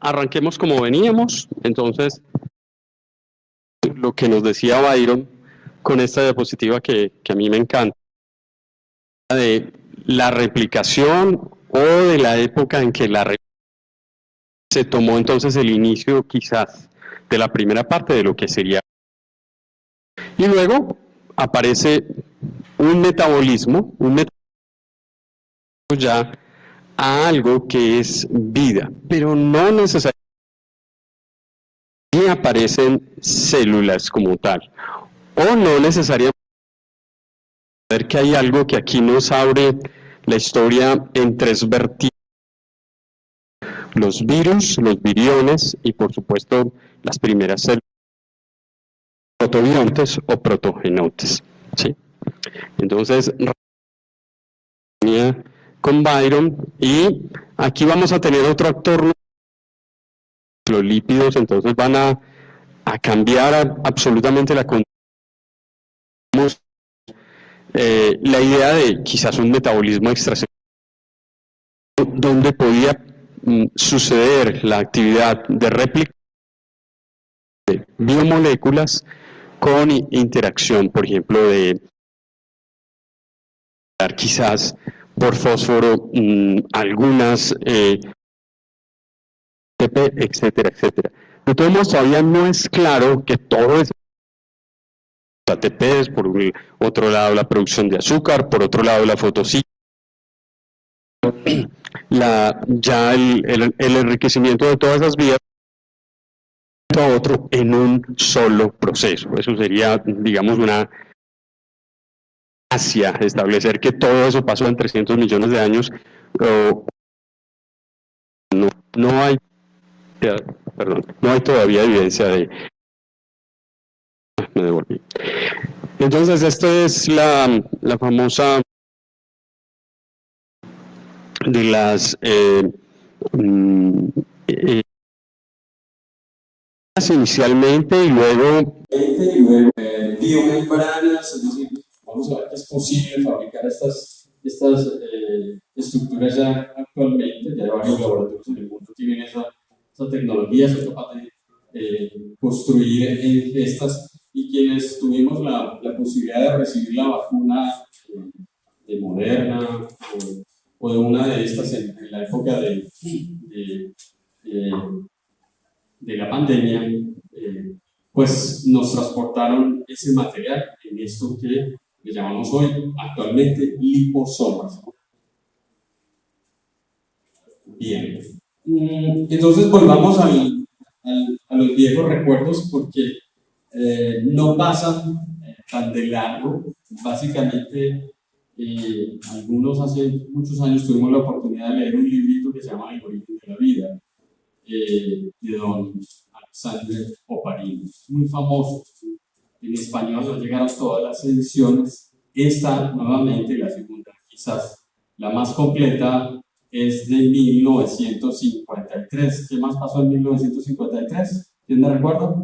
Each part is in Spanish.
arranquemos como veníamos. Entonces, lo que nos decía Byron con esta diapositiva que a mí me encanta, de la replicación o de la época en que se tomó entonces el inicio quizás de la primera parte de lo que sería. Y luego aparece un metabolismo ya a algo que es vida, pero no necesariamente aparecen células como tal, o no necesariamente ver que hay algo que aquí nos abre la historia en tres vertientes: los virus, los viriones y por supuesto las primeras células protoviontes o protogenotes, ¿sí? Entonces, con Byron, y aquí vamos a tener otro actor. Los lípidos entonces van a cambiar absolutamente la condición. La idea de quizás un metabolismo extracelular donde podía suceder la actividad de réplica de biomoléculas con interacción, por ejemplo, de quizás por fósforo algunas ATP, etcétera, etcétera. De todos modos, todavía no es claro que todo es ATPs, por otro lado la producción de azúcar, por otro lado la fotosíntesis, ya el enriquecimiento de todas esas vías a otro en un solo proceso. Eso sería, digamos, una gracia, establecer que todo eso pasó en 300 millones de años. No hay, perdón, no hay todavía evidencia de... Me devolví. Entonces, esta es la famosa de las inicialmente y luego biomembranas, es decir, vamos a ver que es posible fabricar estas estructuras ya actualmente. Ya varios laboratorios en el mundo tienen esa tecnología, son capaces de construir estas, y quienes tuvimos la posibilidad de recibir la vacuna de Moderna o de una de estas en la época de la pandemia, pues nos transportaron ese material en esto que le llamamos hoy actualmente liposomas. Bien, entonces volvamos a los viejos recuerdos, porque no pasan tan de largo. Básicamente, algunos hace muchos años tuvimos la oportunidad de leer un librito que se llama El origen de la vida, de don Alexander Oparin, muy famoso. En español no llegaron todas las ediciones. Esta, nuevamente, la segunda, quizás la más completa, es de 1953. ¿Qué más pasó en 1953? ¿Quién me recuerda?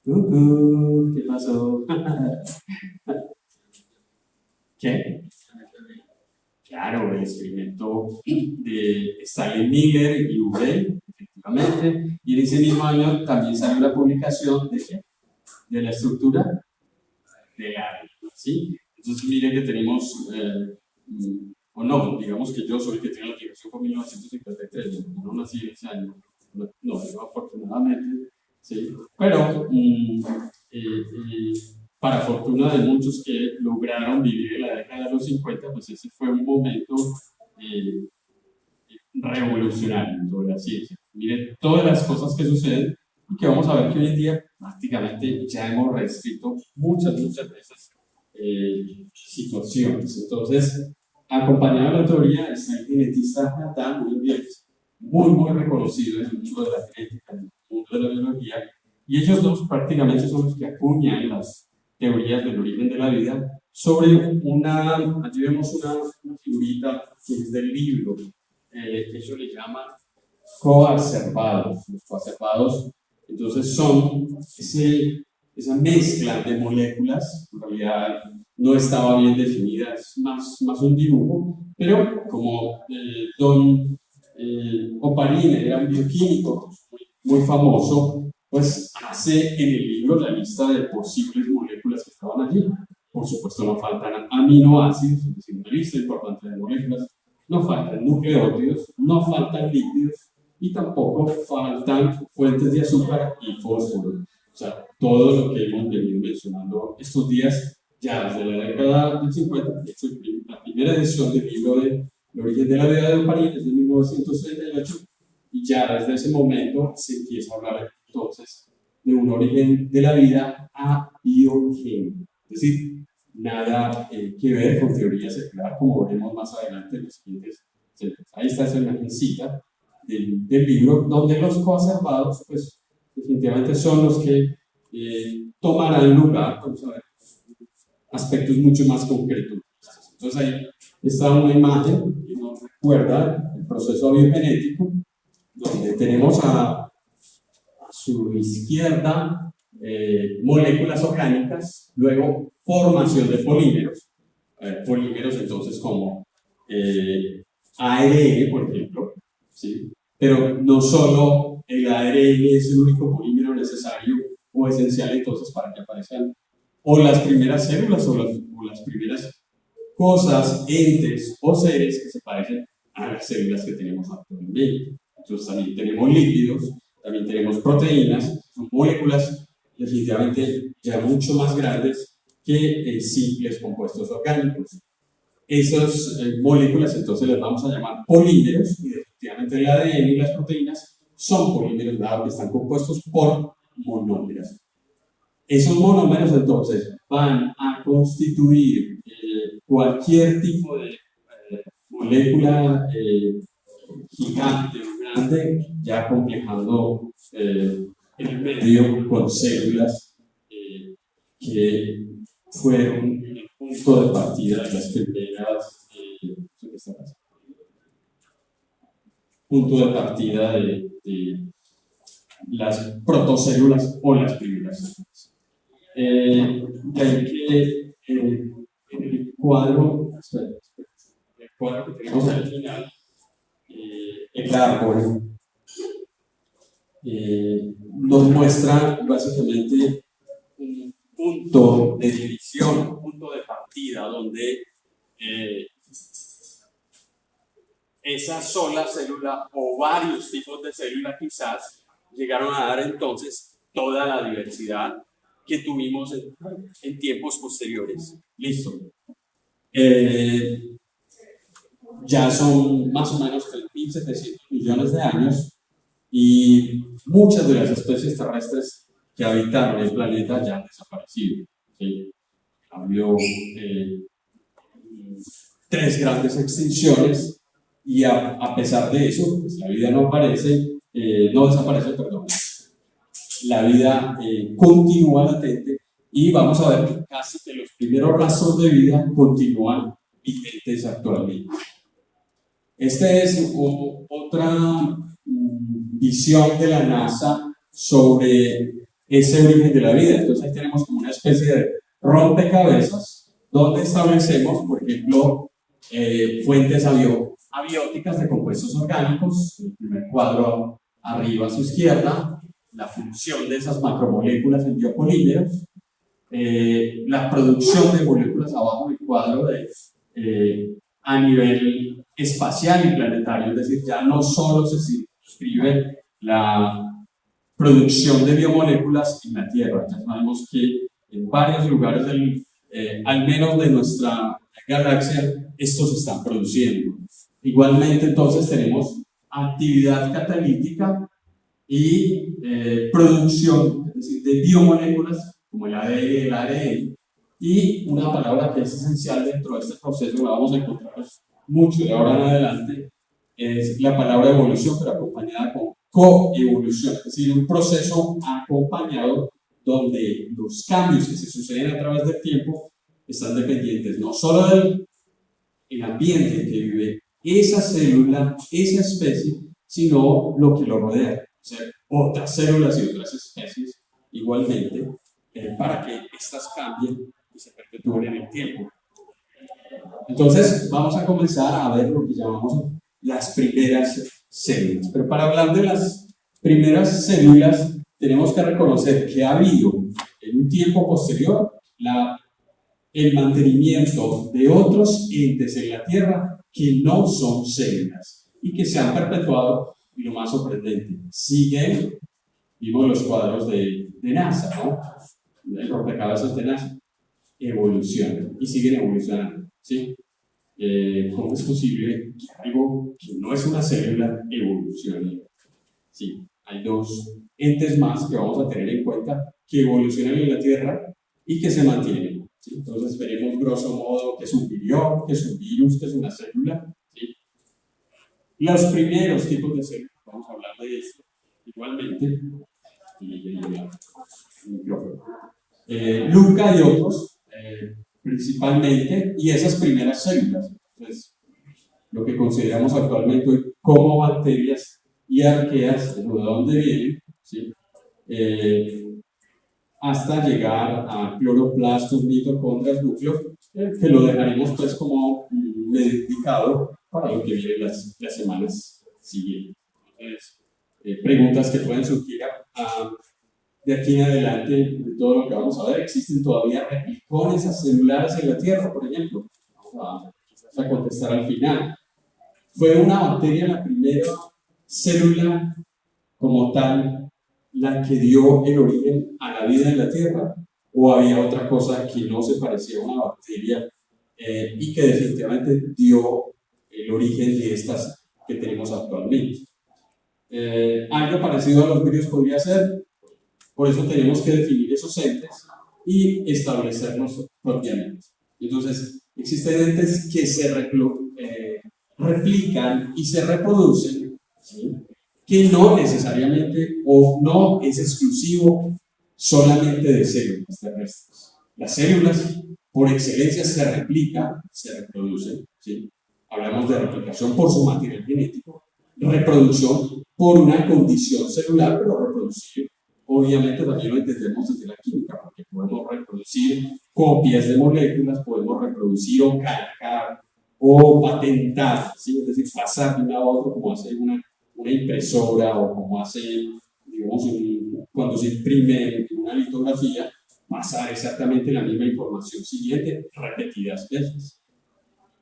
¿Qué pasó? ¿Qué? Claro, el experimento de Stanley Miller y Urey, efectivamente, y en ese mismo año también salió la publicación de ¿qué? De la estructura del ADN, ¿sí? Entonces, miren que tenemos, o no, digamos que yo soy el que tiene la aplicación con 1953, no nací en ese año, no, afortunadamente, ¿sí? Pero, para fortuna de muchos que lograron vivir en la década de los 50, pues ese fue un momento revolucionario en toda la ciencia. Miren todas las cosas que suceden, y que vamos a ver que hoy en día prácticamente ya hemos reescrito muchas de esas situaciones. Entonces, acompañado de la teoría está el genetista Nathan Williams, muy reconocido en el mundo de la genética, en el mundo de la biología, y ellos dos prácticamente son los que acuñan las teorías del origen de la vida sobre aquí vemos una figurita que es del libro, que ellos le llaman coacervados. Los coacervados, entonces, son esa mezcla de moléculas. En realidad no estaba bien definida, es más un dibujo, Pero como don Oparin era un bioquímico muy famoso, pues hace en el libro la lista de posibles moléculas que estaban allí. Por supuesto, no faltan aminoácidos, es decir, una lista importante de moléculas, no faltan nucleótidos, no faltan lípidos y tampoco faltan fuentes de azúcar y fósforo. O sea, todo lo que hemos venido mencionando estos días, ya desde la década del 50, de hecho, la primera edición del libro de El origen de la vida de París es de 1938, y ya desde ese momento se empieza a hablar entonces de un origen de la vida a biogénico. Es decir, nada que ver con teoría secular, como veremos más adelante en los siguientes. Ahí está esa imagencita del libro, donde los coacervados, pues, definitivamente son los que tomarán lugar, vamos a ver, aspectos mucho más concretos. Entonces ahí está una imagen que nos recuerda el proceso biogenético, donde tenemos a su izquierda moléculas orgánicas, luego formación de polímeros, polímeros entonces como ARN, por ejemplo, ¿sí? Pero no solo el ARN es el único polímero necesario o esencial entonces para que aparezcan o las primeras células o las primeras cosas, entes o seres que se parecen a las células que tenemos actualmente. Entonces también tenemos lípidos, también tenemos proteínas, son moléculas definitivamente ya mucho más grandes que simples compuestos orgánicos. Esas moléculas entonces las vamos a llamar polímeros, y definitivamente el ADN y las proteínas son polímeros dado que están compuestos por monómeros. Esos monómeros entonces van a constituir cualquier tipo de molécula gigante o grande, ya complejando el medio con células que fueron el punto de partida de las primeras punto de partida de las protocélulas o las primeras células. De ahí que en el cuadro que tenemos al final, el árbol nos muestra básicamente un punto de división, un punto de partida donde esa sola célula o varios tipos de células quizás llegaron a dar entonces toda la diversidad que tuvimos en tiempos posteriores. Listo. Ya son más o menos 3.700 millones de años y muchas de las especies terrestres que habitaron el planeta ya han desaparecido. ¿Sí? Ha habido 3 grandes extinciones y a pesar de eso, pues la vida no desaparece, perdón. La vida continúa latente y vamos a ver que casi que los primeros rastros de vida continúan vigentes actualmente. Esta es otra visión de la NASA sobre ese origen de la vida. Entonces ahí tenemos como una especie de rompecabezas donde establecemos, por ejemplo, fuentes abióticas de compuestos orgánicos. El primer cuadro arriba a su izquierda, la función de esas macromoléculas en biopolímeros, la producción de moléculas abajo del cuadro a nivel espacial y planetario, es decir, ya no solo se circunscribe la producción de biomoléculas en la Tierra, ya sabemos que en varios lugares al menos de nuestra galaxia, estos se están produciendo. Igualmente, entonces, tenemos actividad catalítica y producción, es decir, de biomoléculas como el ADN y el ARN, y una palabra que es esencial dentro de este proceso, la vamos a encontrar mucho de ahora en adelante, es la palabra evolución, pero acompañada con coevolución, es decir, un proceso acompañado donde los cambios que se suceden a través del tiempo están dependientes no solo del ambiente en que vive esa célula, esa especie, sino lo que lo rodea, o sea, otras células y otras especies igualmente, para que estas cambien y se perpetúen en el tiempo. Entonces, vamos a comenzar a ver lo que llamamos las primeras células. Pero para hablar de las primeras células, tenemos que reconocer que ha habido en un tiempo posterior el mantenimiento de otros entes en la Tierra que no son células y que se han perpetuado, y lo más sorprendente, siguen, vimos los cuadros de NASA, ¿no? El rompecabezas de NASA, evolucionan y siguen evolucionando, ¿sí? ¿Cómo es posible que algo que no es una célula evolucione? Sí, hay dos entes más que vamos a tener en cuenta que evolucionan en la Tierra y que se mantienen. ¿Sí? Entonces veremos grosso modo qué es un virión, qué es un virus, qué es una célula. ¿Sí? Los primeros tipos de células, vamos a hablar de esto. Igualmente, Luca y otros, principalmente, y esas primeras células. Entonces, lo que consideramos actualmente como bacterias y arqueas, de dónde vienen, ¿sí? Hasta llegar a cloroplastos, mitocondrias, núcleos, que lo dejaremos pues como dedicado para lo que viene las semanas siguientes. Entonces, preguntas que pueden surgir de aquí en adelante de todo lo que vamos a ver. ¿Existen todavía replicones celulares en la Tierra, por ejemplo? Vamos a contestar al final. ¿Fue una bacteria la primera célula como tal la que dio el origen a la vida en la Tierra? ¿O había otra cosa que no se parecía a una bacteria y que definitivamente dio el origen de estas que tenemos actualmente? Algo parecido a los virus podría ser, por eso tenemos que definir esos entes y establecerlos propiamente. Entonces, existen entes que se replican y se reproducen, ¿sí? Que no necesariamente o no es exclusivo solamente de células terrestres. Las células, por excelencia, se replican, se reproducen, ¿sí? Hablamos de replicación por su material genético, reproducción por una condición celular, pero reproducir, obviamente también lo entendemos desde la química, porque podemos reproducir copias de moléculas, podemos reproducir o calcar o patentar, ¿sí? Es decir, pasar de un lado a otro como hace una impresora o como hace, digamos, cuando se imprime en una litografía, pasar exactamente la misma información siguiente repetidas veces.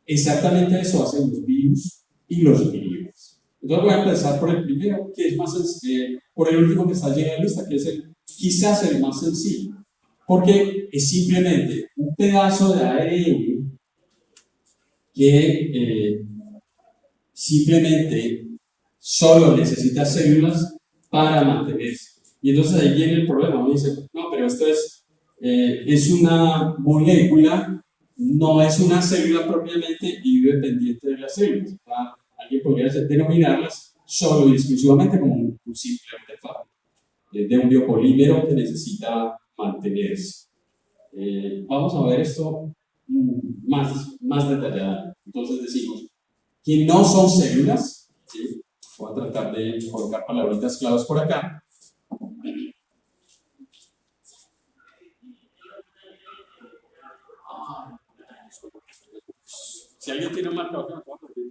Exactamente eso hacen los virus y los virions. Entonces voy a empezar por el primero, que es más por el último que está allí en la lista, que es quizás el más sencillo, porque es simplemente un pedazo de ARN que simplemente solo necesita células para mantenerse. Y entonces ahí viene el problema, uno dice, no, pero esto es una molécula, no es una célula propiamente y vive pendiente de las células. Alguien podría denominarlas solo y exclusivamente como un simple artefacto de un biopolímero que necesita mantenerse. Vamos a ver esto más detallado. Entonces decimos que no son células, ¿sí? Voy a tratar de colocar palabritas claves por acá. Si alguien tiene un marcador que me pueda permitir.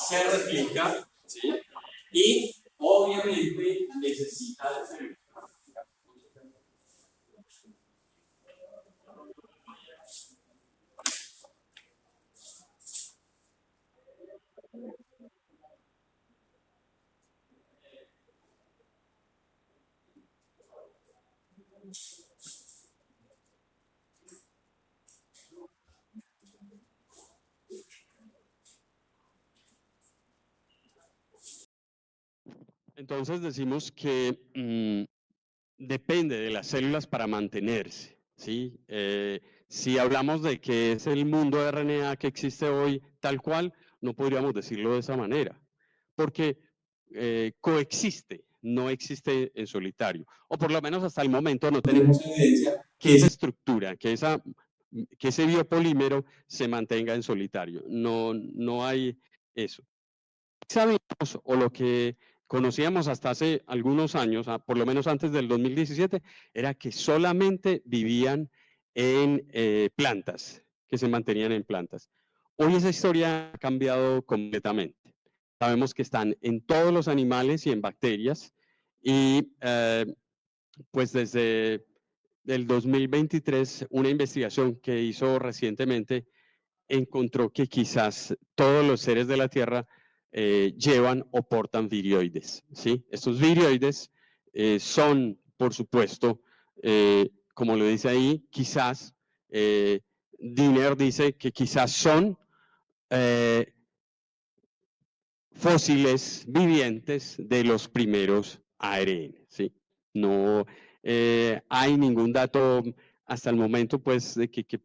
Se replica, ¿sí? Y obviamente necesita de células. Entonces decimos que depende de las células para mantenerse, ¿sí? Si hablamos de que es el mundo de RNA que existe hoy tal cual, no podríamos decirlo de esa manera, porque coexiste, no existe en solitario, o por lo menos hasta el momento no tenemos evidencia que esa estructura, que ese biopolímero se mantenga en solitario. No hay eso. Sabemos, o lo que conocíamos hasta hace algunos años, por lo menos antes del 2017, era que solamente vivían en plantas, que se mantenían en plantas. Hoy esa historia ha cambiado completamente. Sabemos que están en todos los animales y en bacterias, y pues desde el 2023, una investigación que hizo recientemente encontró que quizás todos los seres de la Tierra llevan o portan virioides, ¿sí? Estos virioides son, por supuesto, como lo dice ahí, quizás, Diner dice que quizás son fósiles vivientes de los primeros ARN, ¿sí? No hay ningún dato hasta el momento, pues, de que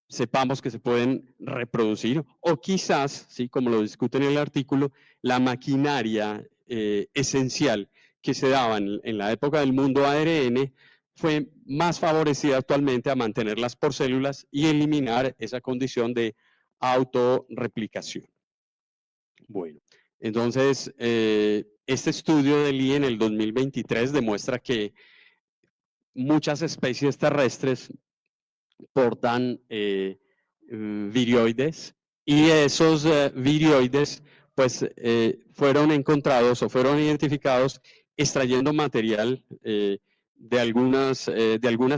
sepamos que se pueden reproducir, o quizás, ¿sí? Como lo discute en el artículo, la maquinaria esencial que se daba en la época del mundo ARN fue más favorecida actualmente a mantenerlas por células y eliminar esa condición de autorreplicación. Bueno, entonces, este estudio del IE en el 2023 demuestra que muchas especies terrestres portan virioides, y esos virioides pues fueron encontrados o fueron identificados extrayendo material de algunas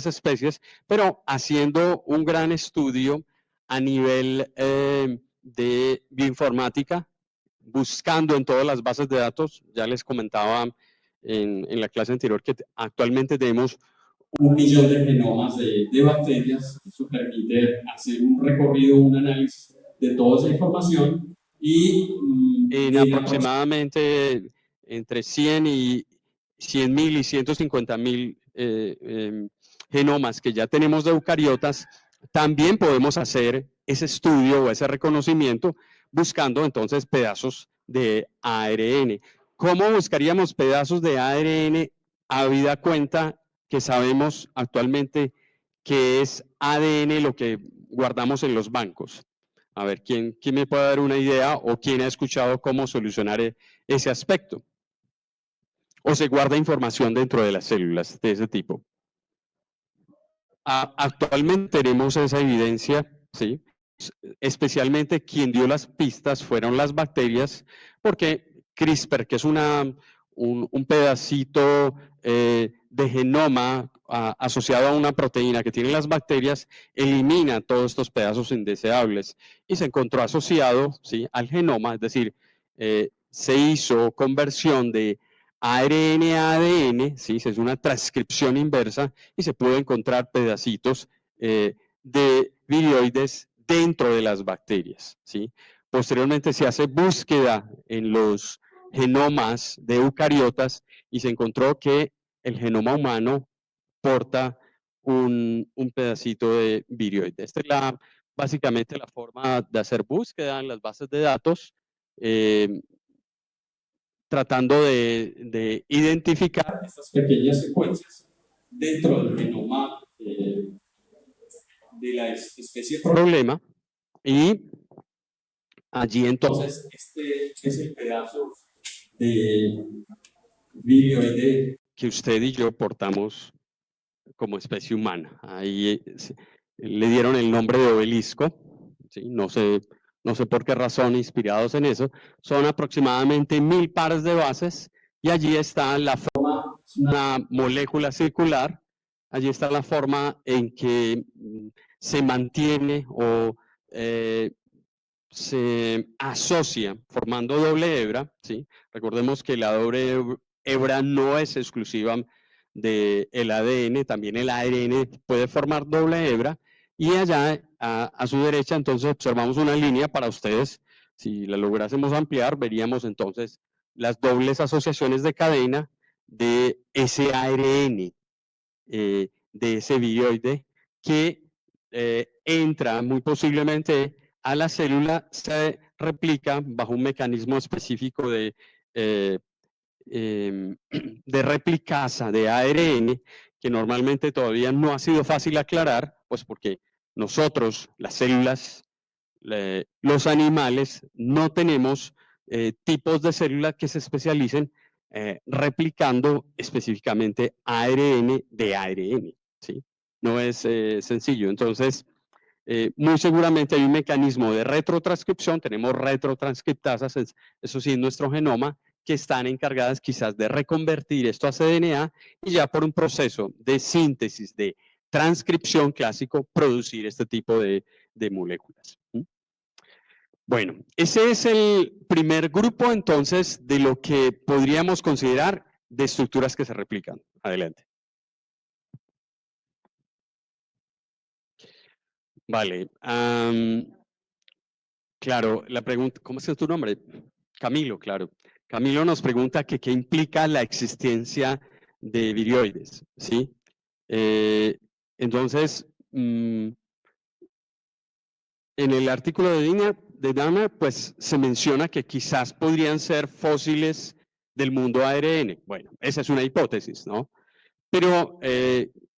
especies, pero haciendo un gran estudio a nivel de bioinformática, buscando en todas las bases de datos. Ya les comentaba en la clase anterior que actualmente tenemos 1 millón de genomas de bacterias. Eso permite hacer un recorrido, un análisis de toda esa información y en aproximadamente entre 100 y 100.000 y 150.000 genomas que ya tenemos de eucariotas. También podemos hacer ese estudio o ese reconocimiento buscando entonces pedazos de ARN. ¿Cómo buscaríamos pedazos de ARN habida cuenta que sabemos actualmente que es ADN lo que guardamos en los bancos? A ver, ¿quién me puede dar una idea o quién ha escuchado cómo solucionar ese aspecto? ¿O se guarda información dentro de las células de ese tipo? Actualmente tenemos esa evidencia, ¿sí? Especialmente quien dio las pistas fueron las bacterias, porque CRISPR, que es un pedacito de genoma asociado a una proteína que tienen las bacterias, elimina todos estos pedazos indeseables y se encontró asociado, ¿sí?, al genoma, es decir, se hizo conversión de ARN a ADN, ¿sí?, se hizo una transcripción inversa y se pudo encontrar pedacitos de virioides dentro de las bacterias, ¿sí? Posteriormente se hace búsqueda en los genomas de eucariotas y se encontró que el genoma humano porta un pedacito de virioide. Esta es básicamente la forma de hacer búsqueda en las bases de datos, tratando de identificar estas pequeñas secuencias dentro del genoma de la especie problema, y allí entonces este es el pedazo de virioide que usted y yo portamos como especie humana. Ahí le dieron el nombre de obelisco, ¿sí? No sé por qué razón, inspirados en eso. Son aproximadamente 1000 pares de bases y allí está la forma, una molécula circular. Allí está la forma en que se mantiene o se asocia formando doble hebra, ¿sí? Recordemos que la doble hebra no es exclusiva del ADN, también el ARN puede formar doble hebra, y allá a su derecha entonces observamos una línea para ustedes. Si la lográsemos ampliar, veríamos entonces las dobles asociaciones de cadena de ese ARN, de ese virioide, que entra muy posiblemente a la célula, se replica bajo un mecanismo específico de replicasa de ARN, que normalmente todavía no ha sido fácil aclarar, pues porque nosotros, las células, los animales, no tenemos tipos de células que se especialicen replicando específicamente ARN de ARN, ¿sí? No es sencillo. Entonces, muy seguramente hay un mecanismo de retrotranscripción, tenemos retrotranscriptasas, eso sí, en nuestro genoma, que están encargadas quizás de reconvertir esto a cDNA y ya por un proceso de síntesis, de transcripción clásico, producir este tipo de moléculas. Bueno, ese es el primer grupo entonces de lo que podríamos considerar de estructuras que se replican. Adelante. Vale. Claro, la pregunta, ¿cómo es tu nombre? Camilo, claro. Camilo nos pregunta que qué implica la existencia de virioides, ¿sí? Entonces, en el artículo de Dana, pues se menciona que quizás podrían ser fósiles del mundo ARN. Bueno, esa es una hipótesis, ¿no? Pero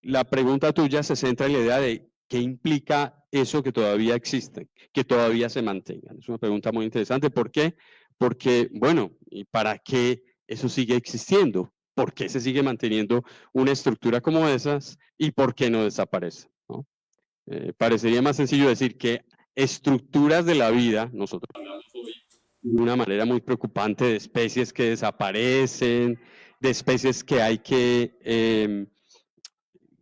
la pregunta tuya se centra en la idea de qué implica eso que todavía existe, que todavía se mantengan. Es una pregunta muy interesante. ¿Por qué? Porque, bueno, ¿y para qué eso sigue existiendo? ¿Por qué se sigue manteniendo una estructura como esas y por qué no desaparece? ¿No? Parecería más sencillo decir que estructuras de la vida, nosotros hablamos hoy de una manera muy preocupante de especies que desaparecen, de especies que hay que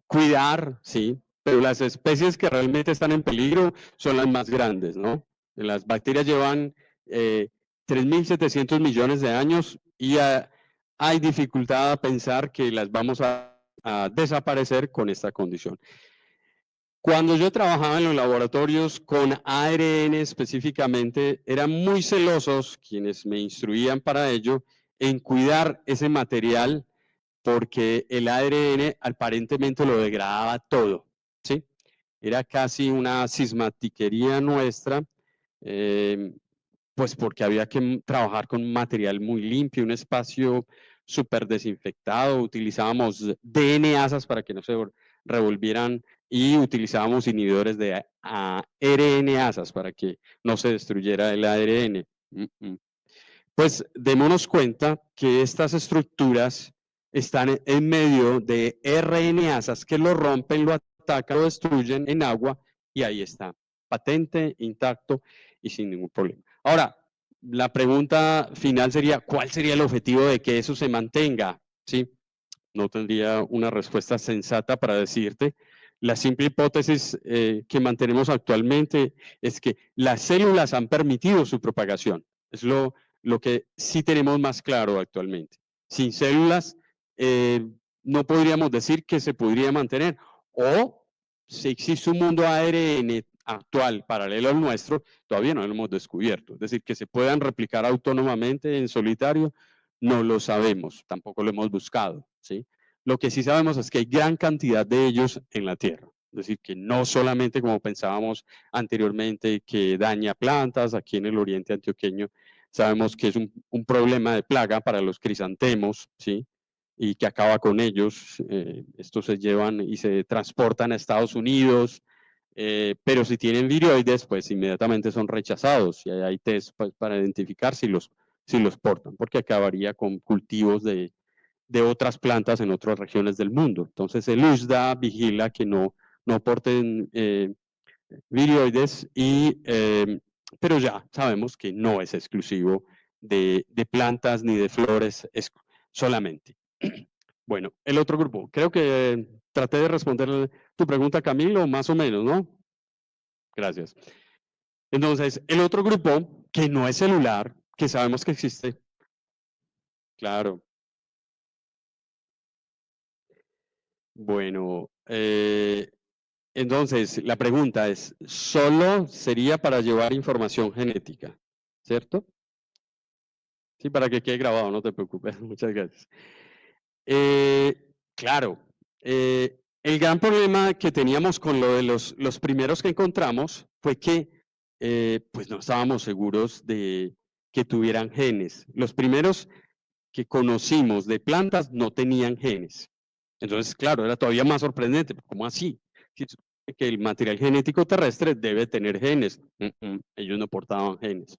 cuidar, sí, pero las especies que realmente están en peligro son las más grandes, ¿no? Las bacterias llevan 3.700 millones de años y hay dificultad a pensar que las vamos a desaparecer con esta condición. Cuando yo trabajaba en los laboratorios con ARN específicamente, eran muy celosos quienes me instruían para ello en cuidar ese material porque el ARN aparentemente lo degradaba todo, ¿sí? Era casi una cismatiquería nuestra, pues porque había que trabajar con un material muy limpio, un espacio súper desinfectado, utilizábamos DNasas para que no se revolvieran y utilizábamos inhibidores de RNasas para que no se destruyera el ARN. Pues démonos cuenta que estas estructuras están en medio de RNasas que lo rompen, lo atacan, lo destruyen en agua y ahí está, patente, intacto y sin ningún problema. Ahora, la pregunta final sería, ¿cuál sería el objetivo de que eso se mantenga? ¿Sí? No tendría una respuesta sensata para decirte. La simple hipótesis que mantenemos actualmente es que las células han permitido su propagación. Es lo que sí tenemos más claro actualmente. Sin células no podríamos decir que se podría mantener. O si existe un mundo ARN actual paralelo al nuestro, todavía no lo hemos descubierto. Es decir, que se puedan replicar autónomamente en solitario, no lo sabemos, tampoco lo hemos buscado, ¿sí? Lo que sí sabemos es que hay gran cantidad de ellos en la Tierra. Es decir, que no solamente como pensábamos anteriormente, que daña plantas aquí en el oriente antioqueño, sabemos que es un problema de plaga para los crisantemos, ¿sí? Y que acaba con ellos. Estos se llevan y se transportan a Estados Unidos, pero si tienen viroides, pues inmediatamente son rechazados y hay test pues, para identificar si los portan, porque acabaría con cultivos de otras plantas en otras regiones del mundo. Entonces el USDA vigila que no porten viroides, pero ya sabemos que no es exclusivo de plantas ni de flores solamente. Bueno, el otro grupo, creo que traté de responder tu pregunta, Camilo, más o menos, ¿no? Gracias. Entonces, el otro grupo, que no es celular, que sabemos que existe, claro. Bueno, entonces la pregunta es, ¿solo sería para llevar información genética? ¿Cierto? Sí, para que quede grabado, no te preocupes. Muchas gracias. Claro, el gran problema que teníamos con lo de los primeros que encontramos fue que pues no estábamos seguros de que tuvieran genes. Los primeros que conocimos de plantas no tenían genes. Entonces, claro, era todavía más sorprendente. ¿Cómo así? Que el material genético terrestre debe tener genes. Ellos no portaban genes.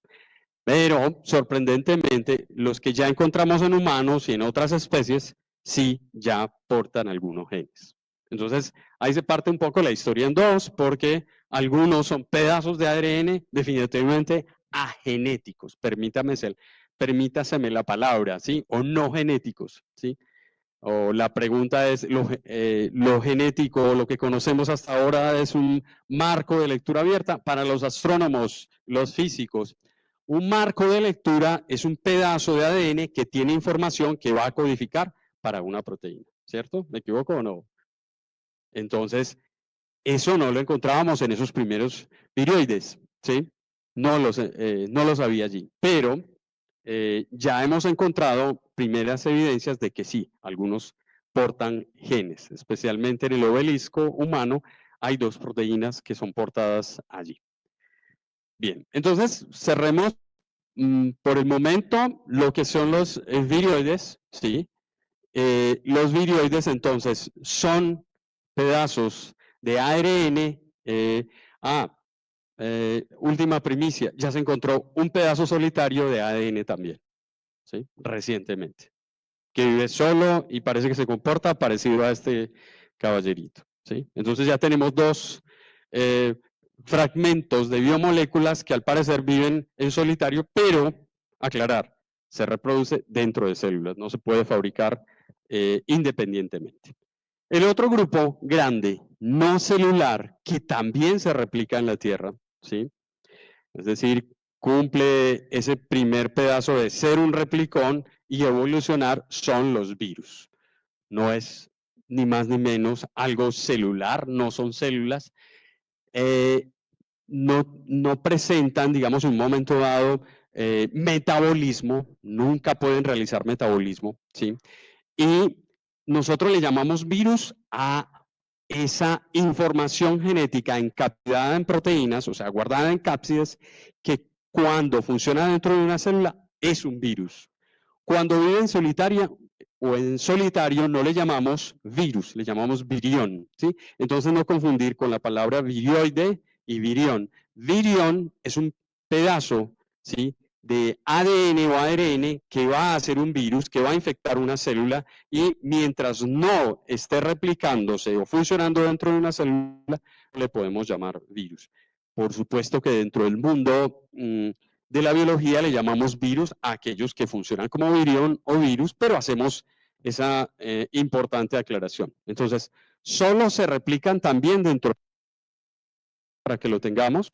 Pero, sorprendentemente, los que ya encontramos en humanos y en otras especies, sí ya portan algunos genes. Entonces, ahí se parte un poco la historia en dos, porque algunos son pedazos de ARN definitivamente agenéticos, permítaseme la palabra, ¿sí? O no genéticos, ¿sí? O la pregunta es, ¿lo genético, lo que conocemos hasta ahora es un marco de lectura abierta? Para los astrónomos, los físicos, un marco de lectura es un pedazo de ADN que tiene información que va a codificar para una proteína, ¿cierto? ¿Me equivoco o no? Entonces, eso no lo encontrábamos en esos primeros viroides, ¿sí? No los había allí, pero ya hemos encontrado primeras evidencias de que sí, algunos portan genes, especialmente en el obelisco humano hay 2 proteínas que son portadas allí. Bien, entonces cerremos por el momento lo que son los viroides, ¿sí? Los viroides entonces son pedazos de ARN. Última primicia, ya se encontró un pedazo solitario de ADN también, ¿sí? Recientemente, que vive solo y parece que se comporta parecido a este caballerito, ¿sí? Entonces ya tenemos 2 fragmentos de biomoléculas que al parecer viven en solitario, pero, aclarar, se reproduce dentro de células, no se puede fabricar independientemente. El otro grupo grande, no celular, que también se replica en la Tierra, ¿sí? Es decir, cumple ese primer pedazo de ser un replicón y evolucionar, son los virus. No es ni más ni menos algo celular, no son células. No presentan, digamos, en un momento dado metabolismo, nunca pueden realizar metabolismo, ¿sí? Y nosotros le llamamos virus a esa información genética encapsulada en proteínas, o sea, guardada en cápsides, que cuando funciona dentro de una célula es un virus. Cuando vive en solitaria o en solitario no le llamamos virus, le llamamos virión, ¿sí? Entonces no confundir con la palabra virioide y virión. Virión es un pedazo, ¿sí?, de ADN o ARN que va a hacer un virus, que va a infectar una célula y mientras no esté replicándose o funcionando dentro de una célula, le podemos llamar virus. Por supuesto que dentro del mundo de la biología le llamamos virus a aquellos que funcionan como virión o virus, pero hacemos esa importante aclaración. Entonces, solo se replican también dentro, para que lo tengamos.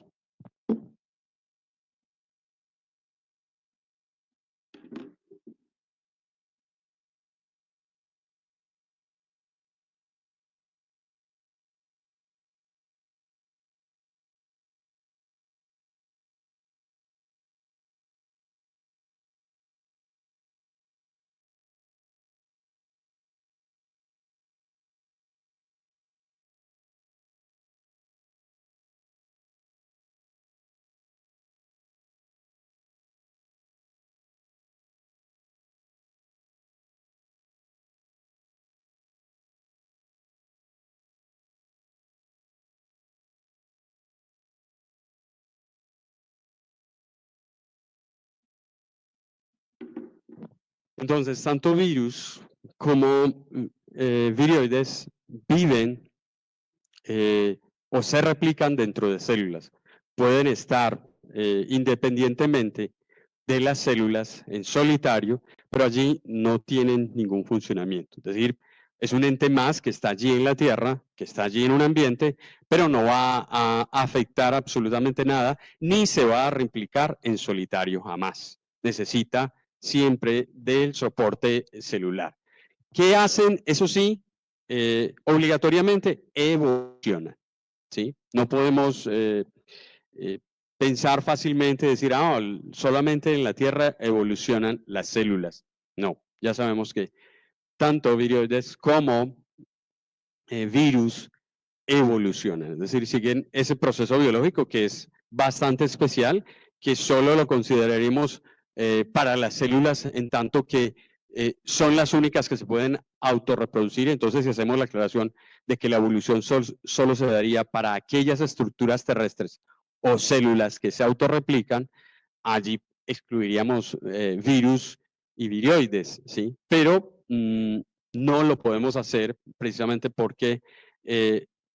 Entonces, tanto virus como virioides viven o se replican dentro de células. Pueden estar independientemente de las células en solitario, pero allí no tienen ningún funcionamiento. Es decir, es un ente más que está allí en la Tierra, que está allí en un ambiente, pero no va a afectar absolutamente nada, ni se va a replicar en solitario jamás. Necesita siempre del soporte celular. ¿Qué hacen? Eso sí, obligatoriamente evolucionan, ¿sí? No podemos pensar fácilmente, decir, solamente en la Tierra evolucionan las células. No, ya sabemos que tanto viroides como virus evolucionan, es decir, siguen ese proceso biológico que es bastante especial, que solo lo consideraremos para las células en tanto que son las únicas que se pueden autorreproducir. Entonces, si hacemos la aclaración de que la evolución solo se daría para aquellas estructuras terrestres o células que se autorreplican, allí excluiríamos virus y virioides, ¿sí? Pero no lo podemos hacer precisamente porque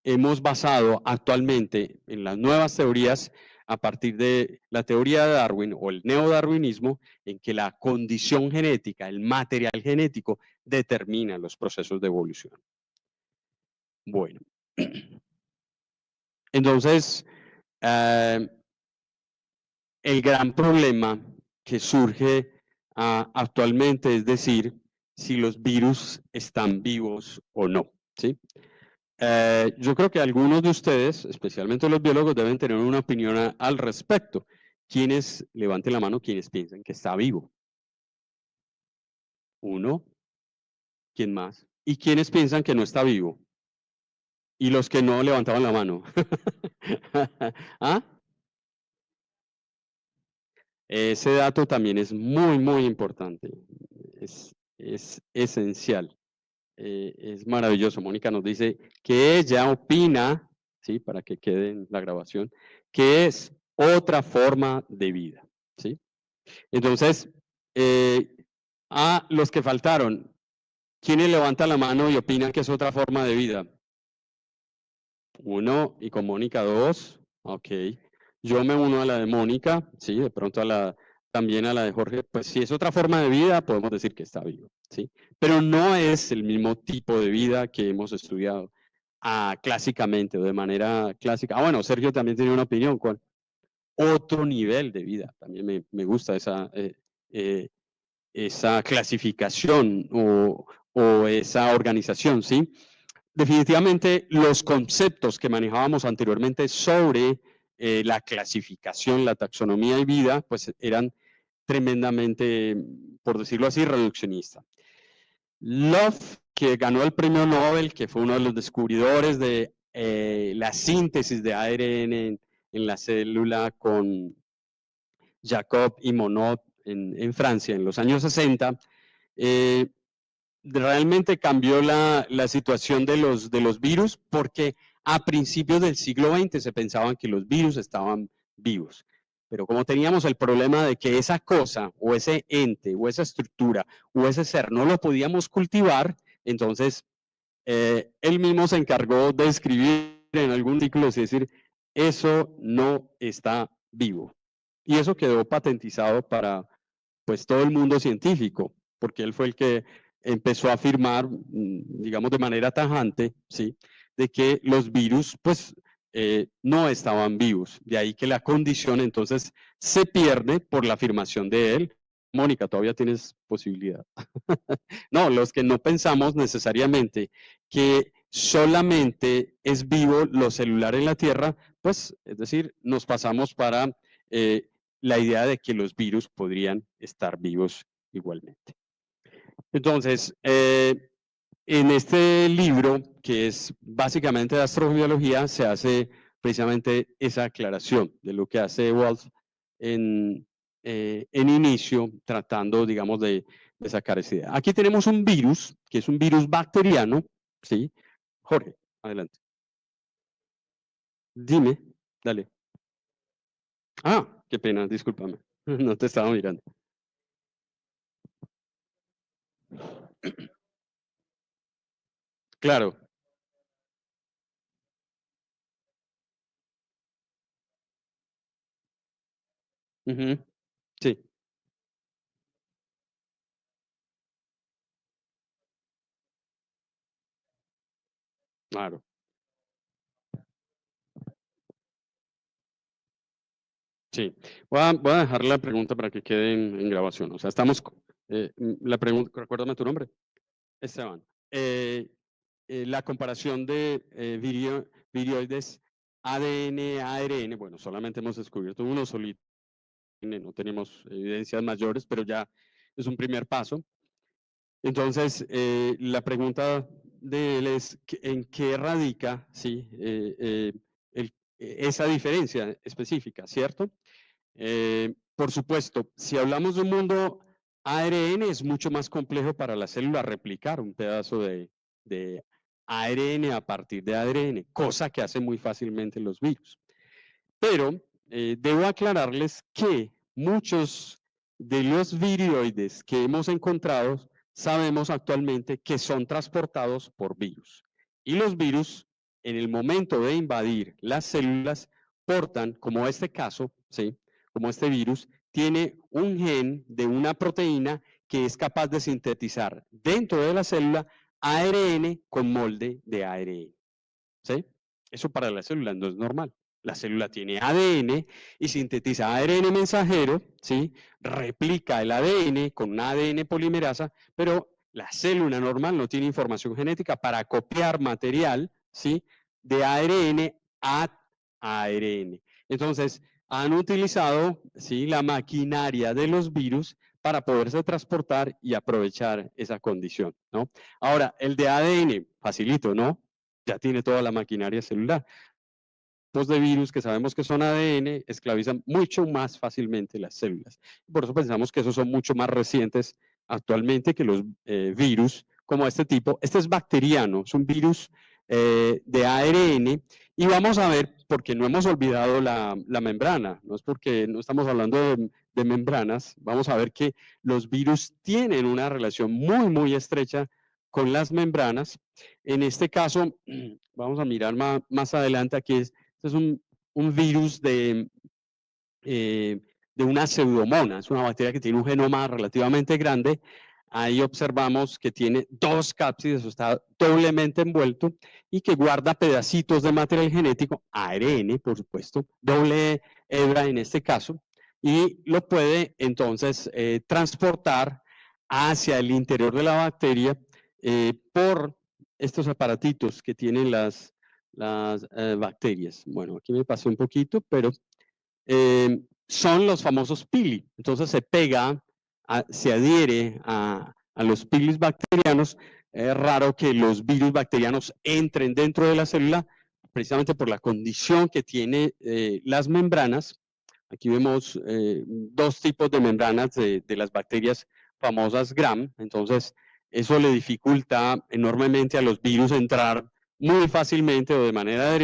hemos basado actualmente en las nuevas teorías a partir de la teoría de Darwin o el neodarwinismo, en que la condición genética, el material genético, determina los procesos de evolución. Bueno, entonces, el gran problema que surge actualmente es decir si los virus están vivos o no, ¿sí? Yo creo que algunos de ustedes, especialmente los biólogos, deben tener una opinión al respecto. ¿Quiénes, levanten la mano, quienes piensan que está vivo? Uno. ¿Quién más? ¿Y quiénes piensan que no está vivo? Y los que no levantaban la mano. ¿Ah? Ese dato también es muy, muy importante. Es esencial. Es maravilloso. Mónica nos dice que ella opina, ¿sí? Para que quede en la grabación, que es otra forma de vida, ¿sí? Entonces, a los que faltaron, ¿quiénes levantan la mano y opinan que es otra forma de vida? Uno, y con Mónica dos. Ok. Yo me uno a la de Mónica, sí, de pronto también a la de Jorge. Pues si es otra forma de vida, podemos decir que está vivo, sí. Pero no es el mismo tipo de vida que hemos estudiado clásicamente o de manera clásica. Bueno, Sergio también tiene una opinión con otro nivel de vida. También me gusta esa clasificación o esa organización, ¿sí? Definitivamente los conceptos que manejábamos anteriormente sobre la clasificación, la taxonomía y vida, pues eran tremendamente, por decirlo así, reduccionistas. Love, que ganó el premio Nobel, que fue uno de los descubridores de la síntesis de ARN en la célula con Jacob y Monod en Francia en los años 60, realmente cambió la situación de los virus porque a principios del siglo XX se pensaban que los virus estaban vivos. Pero como teníamos el problema de que esa cosa o ese ente o esa estructura o ese ser no lo podíamos cultivar, entonces él mismo se encargó de escribir en algún artículo, es decir, eso no está vivo. Y eso quedó patentizado para pues todo el mundo científico, porque él fue el que empezó a afirmar, digamos de manera tajante, ¿sí? De que los virus pues no estaban vivos. De ahí que la condición entonces se pierde por la afirmación de él. Mónica, todavía tienes posibilidad. No, los que no pensamos necesariamente que solamente es vivo lo celular en la Tierra, pues es decir, nos pasamos para la idea de que los virus podrían estar vivos igualmente. Entonces, en este libro, que es básicamente de astrobiología, se hace precisamente esa aclaración de lo que hace Wolf en inicio, tratando, digamos, de sacar esa idea. Aquí tenemos un virus, que es un virus bacteriano, ¿sí? Jorge, adelante. Dime, dale. Ah, qué pena, discúlpame. No te estaba mirando. Claro. Uh-huh. Sí, claro. Sí. Voy a dejar la pregunta para que quede en grabación. O sea, estamos. La pregunta, recuérdame tu nombre. Esteban. La comparación de virioides ADN, ARN, bueno, solamente hemos descubierto uno solito, no tenemos evidencias mayores, pero ya es un primer paso. Entonces, la pregunta de él es, ¿en qué radica sí, esa diferencia específica, cierto? Por supuesto, si hablamos de un mundo ARN es mucho más complejo para la célula replicar un pedazo de ARN a partir de ADN, cosa que hace muy fácilmente los virus. Pero debo aclararles que muchos de los viroides que hemos encontrado sabemos actualmente que son transportados por virus. Y los virus, en el momento de invadir las células, portan, como este caso, ¿sí? Como este virus, tiene un gen de una proteína que es capaz de sintetizar dentro de la célula ARN con molde de ARN. ¿Sí? Eso para la célula no es normal. La célula tiene ADN y sintetiza ARN mensajero, ¿sí? Replica el ADN con una ADN polimerasa, pero la célula normal no tiene información genética para copiar material, ¿sí? De ARN a ARN. Entonces, han utilizado, ¿sí? La maquinaria de los virus para poderse transportar y aprovechar esa condición, ¿no? Ahora, el de ADN, facilito, ¿no? Ya tiene toda la maquinaria celular. Los de virus que sabemos que son ADN esclavizan mucho más fácilmente las células. Por eso pensamos que esos son mucho más recientes actualmente que los virus como este tipo. Este es bacteriano, es un virus de ARN y vamos a ver, porque no hemos olvidado la membrana, no es porque no estamos hablando de membranas, vamos a ver que los virus tienen una relación muy, muy estrecha con las membranas. En este caso, vamos a mirar más adelante, aquí este es un virus de una pseudomona, es una bacteria que tiene un genoma relativamente grande. Ahí observamos que tiene dos cápsides, está doblemente envuelto y que guarda pedacitos de material genético, ARN, por supuesto, doble hebra en este caso, y lo puede entonces transportar hacia el interior de la bacteria por estos aparatitos que tienen las bacterias. Bueno, aquí me pasé un poquito, pero son los famosos pili. Entonces se pega, se adhiere a los pilis bacterianos. Es raro que los virus bacterianos entren dentro de la célula, precisamente por la condición que tiene las membranas. Aquí vemos dos tipos de membranas de las bacterias famosas Gram. Entonces, eso le dificulta enormemente a los virus entrar muy fácilmente o de manera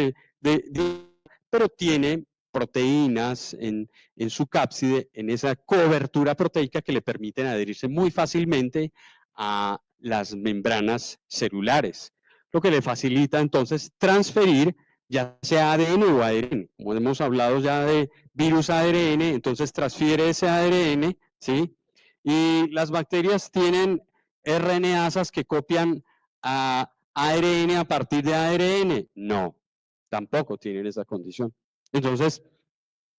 pero tiene proteínas en su cápside, en esa cobertura proteica que le permiten adherirse muy fácilmente a las membranas celulares, lo que le facilita entonces transferir ya sea ADN o ARN. Como hemos hablado ya de virus ARN, entonces transfiere ese ARN, ¿sí? Y las bacterias tienen RNasas que copian a ARN a partir de ARN. No, tampoco tienen esa condición. Entonces,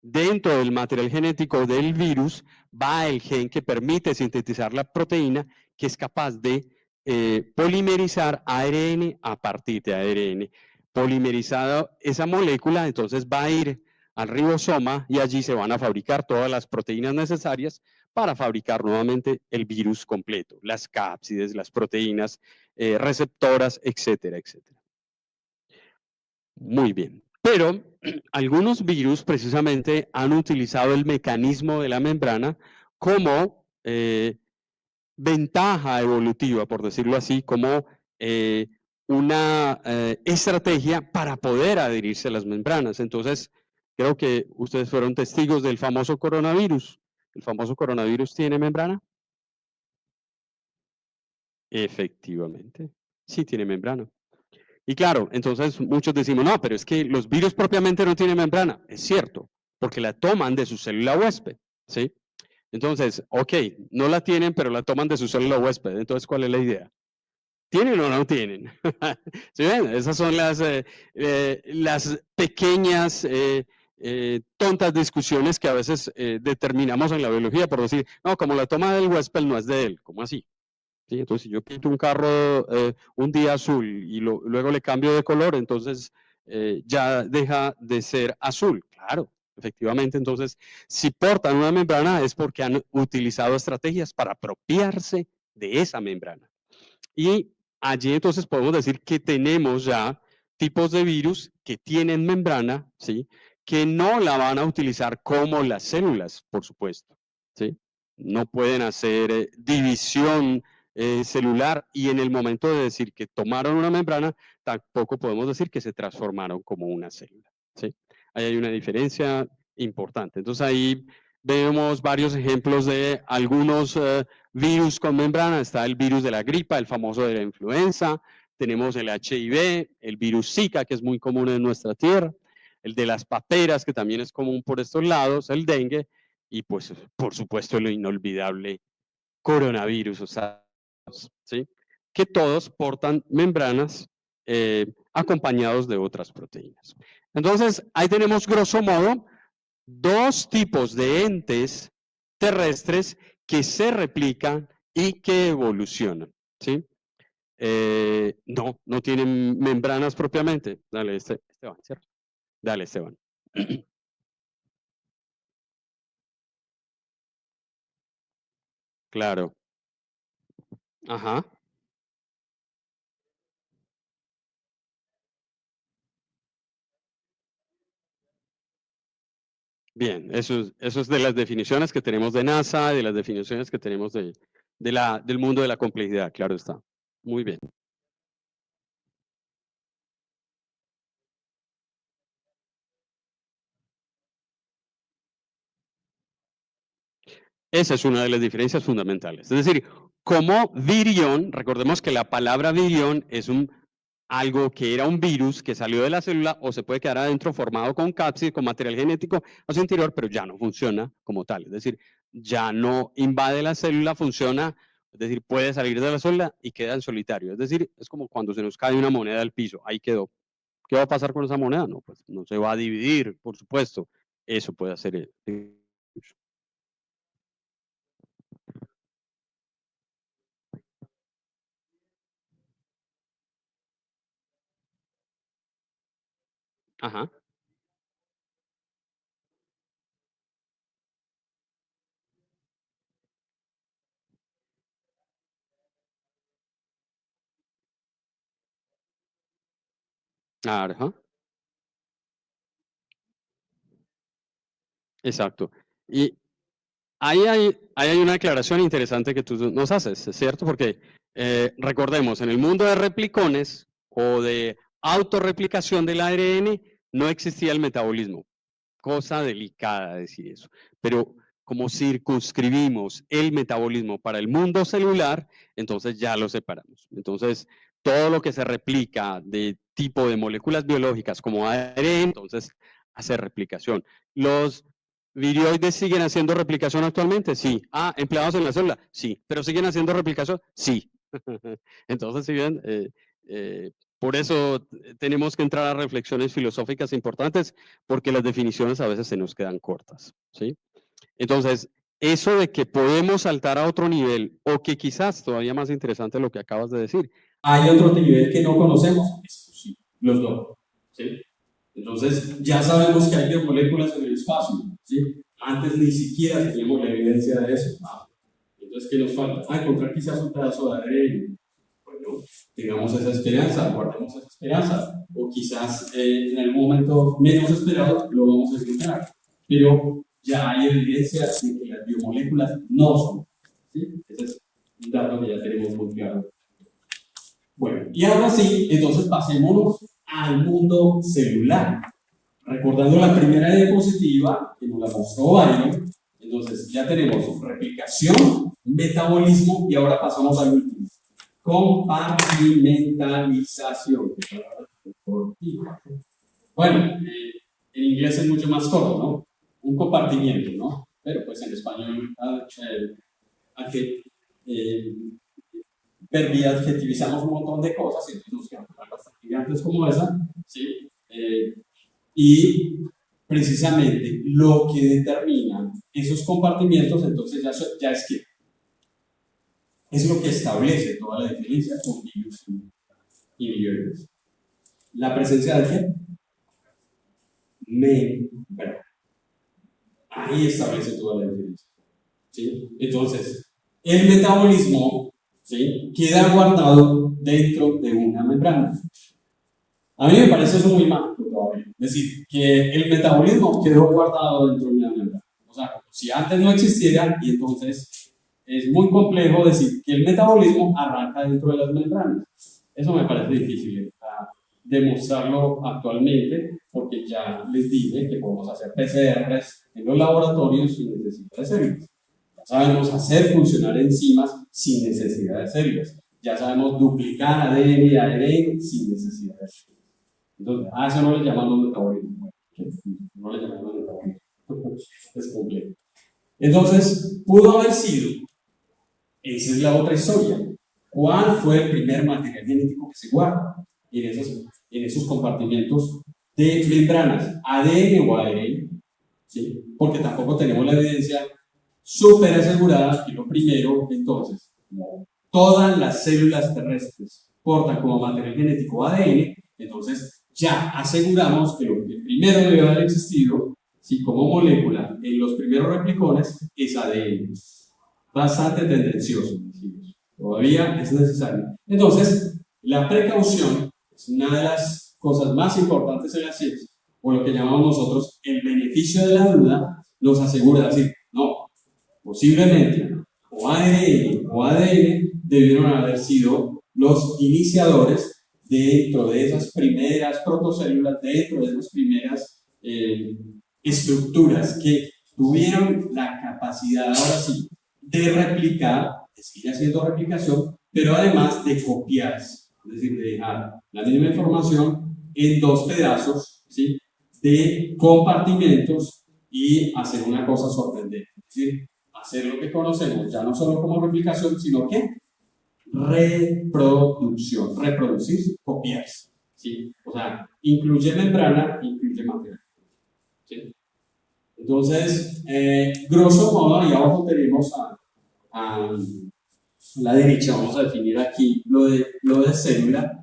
dentro del material genético del virus va el gen que permite sintetizar la proteína que es capaz de polimerizar ARN a partir de ARN. Polimerizada esa molécula, entonces va a ir al ribosoma y allí se van a fabricar todas las proteínas necesarias para fabricar nuevamente el virus completo, las cápsides, las proteínas receptoras, etcétera, etcétera. Muy bien. Pero algunos virus precisamente han utilizado el mecanismo de la membrana como ventaja evolutiva, por decirlo así, como una estrategia para poder adherirse a las membranas. Entonces, creo que ustedes fueron testigos del famoso coronavirus. ¿El famoso coronavirus tiene membrana? Efectivamente, sí tiene membrana. Y claro, entonces muchos decimos, no, pero es que los virus propiamente no tienen membrana. Es cierto, porque la toman de su célula huésped, ¿sí? Entonces, ok, no la tienen, pero la toman de su célula huésped. Entonces, ¿cuál es la idea? ¿Tienen o no tienen? ¿Sí ven? Esas son las pequeñas, tontas discusiones que a veces determinamos en la biología por decir, no, como la toma del huésped no es de él. ¿Cómo así? ¿Sí? Entonces, si yo pinto un carro un día azul y luego le cambio de color, entonces ya deja de ser azul. Claro, efectivamente. Entonces, si portan una membrana es porque han utilizado estrategias para apropiarse de esa membrana. Y allí entonces podemos decir que tenemos ya tipos de virus que tienen membrana, ¿sí? Que no la van a utilizar como las células, por supuesto, ¿sí? no pueden hacer división celular, y en el momento de decir que tomaron una membrana, tampoco podemos decir que se transformaron como una célula, ¿sí? Ahí hay una diferencia importante. Entonces ahí vemos varios ejemplos de algunos virus con membrana. Está el virus de la gripa, el famoso de la influenza. Tenemos el HIV, el virus Zika, que es muy común en nuestra tierra. El de las paperas, que también es común por estos lados, el dengue. Y pues, por supuesto, lo inolvidable coronavirus, o sea, ¿sí? Que todos portan membranas acompañados de otras proteínas. Entonces, ahí tenemos, grosso modo, dos tipos de entes terrestres que se replican y que evolucionan, ¿sí? No tienen membranas propiamente. Dale, Esteban, ¿cierto? Dale, Esteban. Claro. Ajá. Bien, eso es de las definiciones que tenemos de NASA, de las definiciones que tenemos del mundo de la complejidad, claro está. Muy bien. Esa es una de las diferencias fundamentales. Es decir, como virión, recordemos que la palabra virión es algo que era un virus que salió de la célula o se puede quedar adentro formado con cápsid, con material genético a su interior, pero ya no funciona como tal. Es decir, ya no invade la célula, funciona, es decir, puede salir de la célula y queda en solitario. Es decir, es como cuando se nos cae una moneda al piso, ahí quedó. ¿Qué va a pasar con esa moneda? No, pues no se va a dividir, por supuesto. Eso puede hacer Ajá. Ajá. Exacto. Y ahí hay una aclaración interesante que tú nos haces, ¿es cierto? Porque recordemos, en el mundo de replicones o de autorreplicación del ARN no existía el metabolismo. Cosa delicada decir eso. Pero como circunscribimos el metabolismo para el mundo celular, entonces ya lo separamos. Entonces, todo lo que se replica de tipo de moléculas biológicas como ARN, entonces hace replicación. Los virioides siguen haciendo replicación actualmente, sí. Ah, empleados en la célula, sí. Pero siguen haciendo replicación, sí. Entonces, si bien, por eso tenemos que entrar a reflexiones filosóficas importantes, porque las definiciones a veces se nos quedan cortas, ¿sí? Entonces, eso de que podemos saltar a otro nivel, o que quizás todavía más interesante lo que acabas de decir, hay otro nivel que no conocemos, es posible, los dos, ¿sí? Entonces, ya sabemos que hay biomoléculas en el espacio, ¿sí? Antes ni siquiera teníamos la evidencia de eso. Entonces, ¿qué nos falta? Encontrar quizás un pedazo de ADN. Bueno, tengamos esa esperanza, guardemos esa esperanza, o quizás en algún momento menos esperado lo vamos a encontrar. Pero ya hay evidencia de que las biomoléculas no son. ¿Sí? Ese es un dato que ya tenemos muy claro. Bueno, y ahora sí, entonces pasémonos al mundo celular. Recordando la primera diapositiva que nos la mostró Byron, entonces ya tenemos replicación, metabolismo y ahora pasamos al último. Compartimentalización. Bueno, en inglés es mucho más corto, ¿no? Un compartimiento, ¿no? Pero pues en español, aunque adjetivizamos un montón de cosas, y entonces nos quedan palabras gigantes como esa, ¿sí? Y precisamente lo que determina esos compartimientos, entonces ya es que es lo que establece toda la diferencia con virus y virus. La presencia de qué? Membrana. Ahí establece toda la diferencia. ¿Sí? Entonces, el metabolismo, ¿sí?, queda guardado dentro de una membrana. A mí me parece eso muy mágico todavía. Es decir, que el metabolismo quedó guardado dentro de una membrana. sea, como si antes no existiera, y entonces es muy complejo decir que el metabolismo arranca dentro de las membranas. Eso me parece difícil demostrarlo actualmente, porque ya les dije que podemos hacer PCRs en los laboratorios sin necesidad de células. Ya sabemos hacer funcionar enzimas sin necesidad de células. Ya sabemos duplicar ADN y ARN sin necesidad de células. Entonces, a eso no le llamamos metabolismo. No le llamamos metabolismo. Es complejo. Entonces, pudo haber sido, esa es la otra historia. ¿Cuál fue el primer material genético que se guarda en esos compartimentos de membranas? ¿ADN o ARN? ¿Sí? Porque tampoco tenemos la evidencia súper asegurada que lo primero, entonces, todas las células terrestres portan como material genético ADN, entonces ya aseguramos que lo que primero debe haber existido, ¿sí? Como molécula en los primeros replicones, es ADN. Bastante tendencioso, todavía es necesario. Entonces, la precaución es una de las cosas más importantes en la ciencia, o lo que llamamos nosotros el beneficio de la duda, nos asegura decir, no, posiblemente o ARN o ADN debieron haber sido los iniciadores dentro de esas primeras protocélulas, dentro de esas primeras estructuras que tuvieron la capacidad, ahora sí, de replicar, de seguir haciendo replicación, pero además de copiarse, es decir, de dejar la misma información en dos pedazos, ¿sí? De compartimentos y hacer una cosa sorprendente, es decir, hacer lo que conocemos ya no solo como replicación, sino que reproducción, reproducir, copiarse, ¿sí? O sea, incluye membrana, incluye material, ¿sí? Entonces, grosso modo, ahí abajo tenemos a la derecha, vamos a definir aquí lo de célula.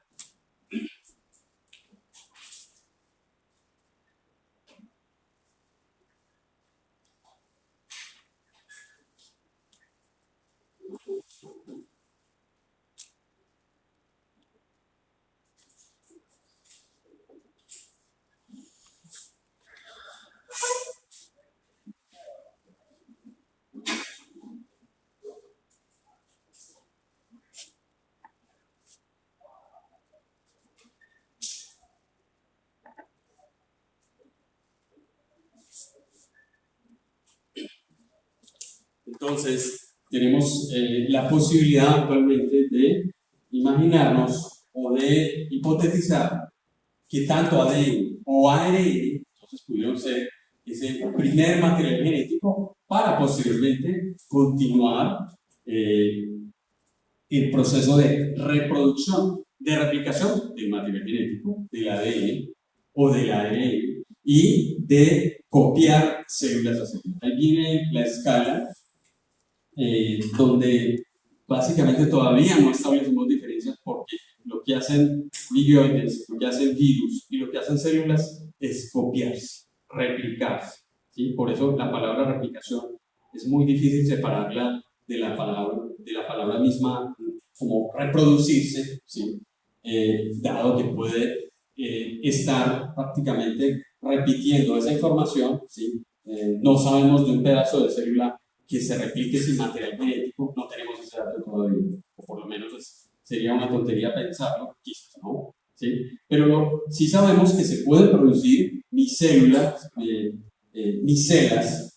Entonces, tenemos la posibilidad actualmente de imaginarnos o de hipotetizar que tanto ADN o ARN entonces pudieron ser ese primer material genético para posteriormente continuar el proceso de reproducción, de replicación del material genético, del ADN o del ARN y de copiar células a células. Ahí viene la escala donde básicamente todavía no establecemos diferencias porque lo que hacen virioides, lo que hacen virus y lo que hacen células es copiarse, replicarse, ¿sí? Por eso la palabra replicación es muy difícil separarla de la palabra misma como reproducirse, ¿sí? Dado que puede estar prácticamente repitiendo esa información, ¿sí? No sabemos de un pedazo de célula que se replique sin material genético, no tenemos ese dato todavía, o por lo menos sería una tontería pensarlo, quizás, ¿no? ¿Sí? Pero sí sabemos que se puede producir micelas,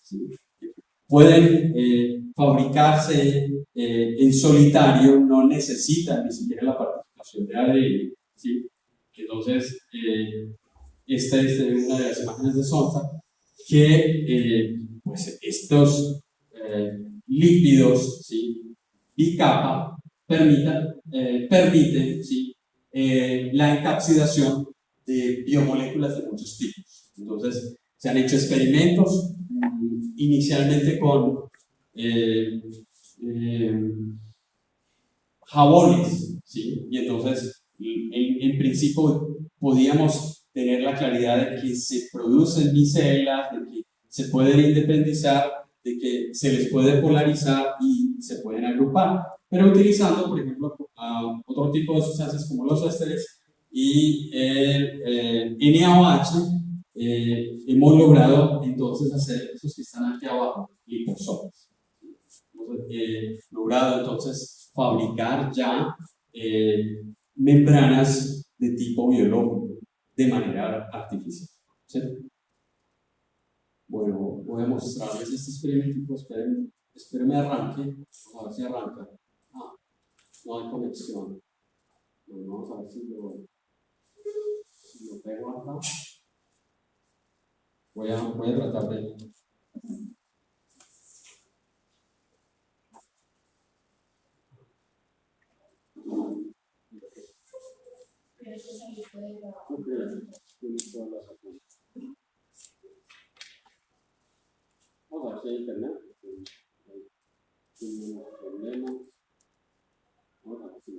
¿sí? Pueden fabricarse en solitario, no necesitan ni siquiera la participación de ADN, ¿sí? Entonces, esta es una de las imágenes de Sonsa que pues estos lípidos, ¿sí? Bicapa permiten, ¿sí? La encapsidación de biomoléculas de muchos tipos. Entonces, se han hecho experimentos inicialmente con jabones, ¿sí? Y entonces, en principio, podíamos tener la claridad de que se producen micelas, de que se pueden independizar, de que se les puede polarizar y se pueden agrupar, pero utilizando, por ejemplo, otro tipo de sustancias como los ésteres y el NaOH hemos logrado entonces hacer esos que están aquí abajo, liposomas. Hemos logrado entonces fabricar ya membranas de tipo biológico de manera artificial. ¿Sí? Bueno, voy a mostrarles este experimento. Espérenme arranque. Vamos a ver si arranca. No hay conexión. Bueno, vamos a ver si lo pego acá. Voy a tratar de... Vamos a ver si hay internet. Vamos a ver si...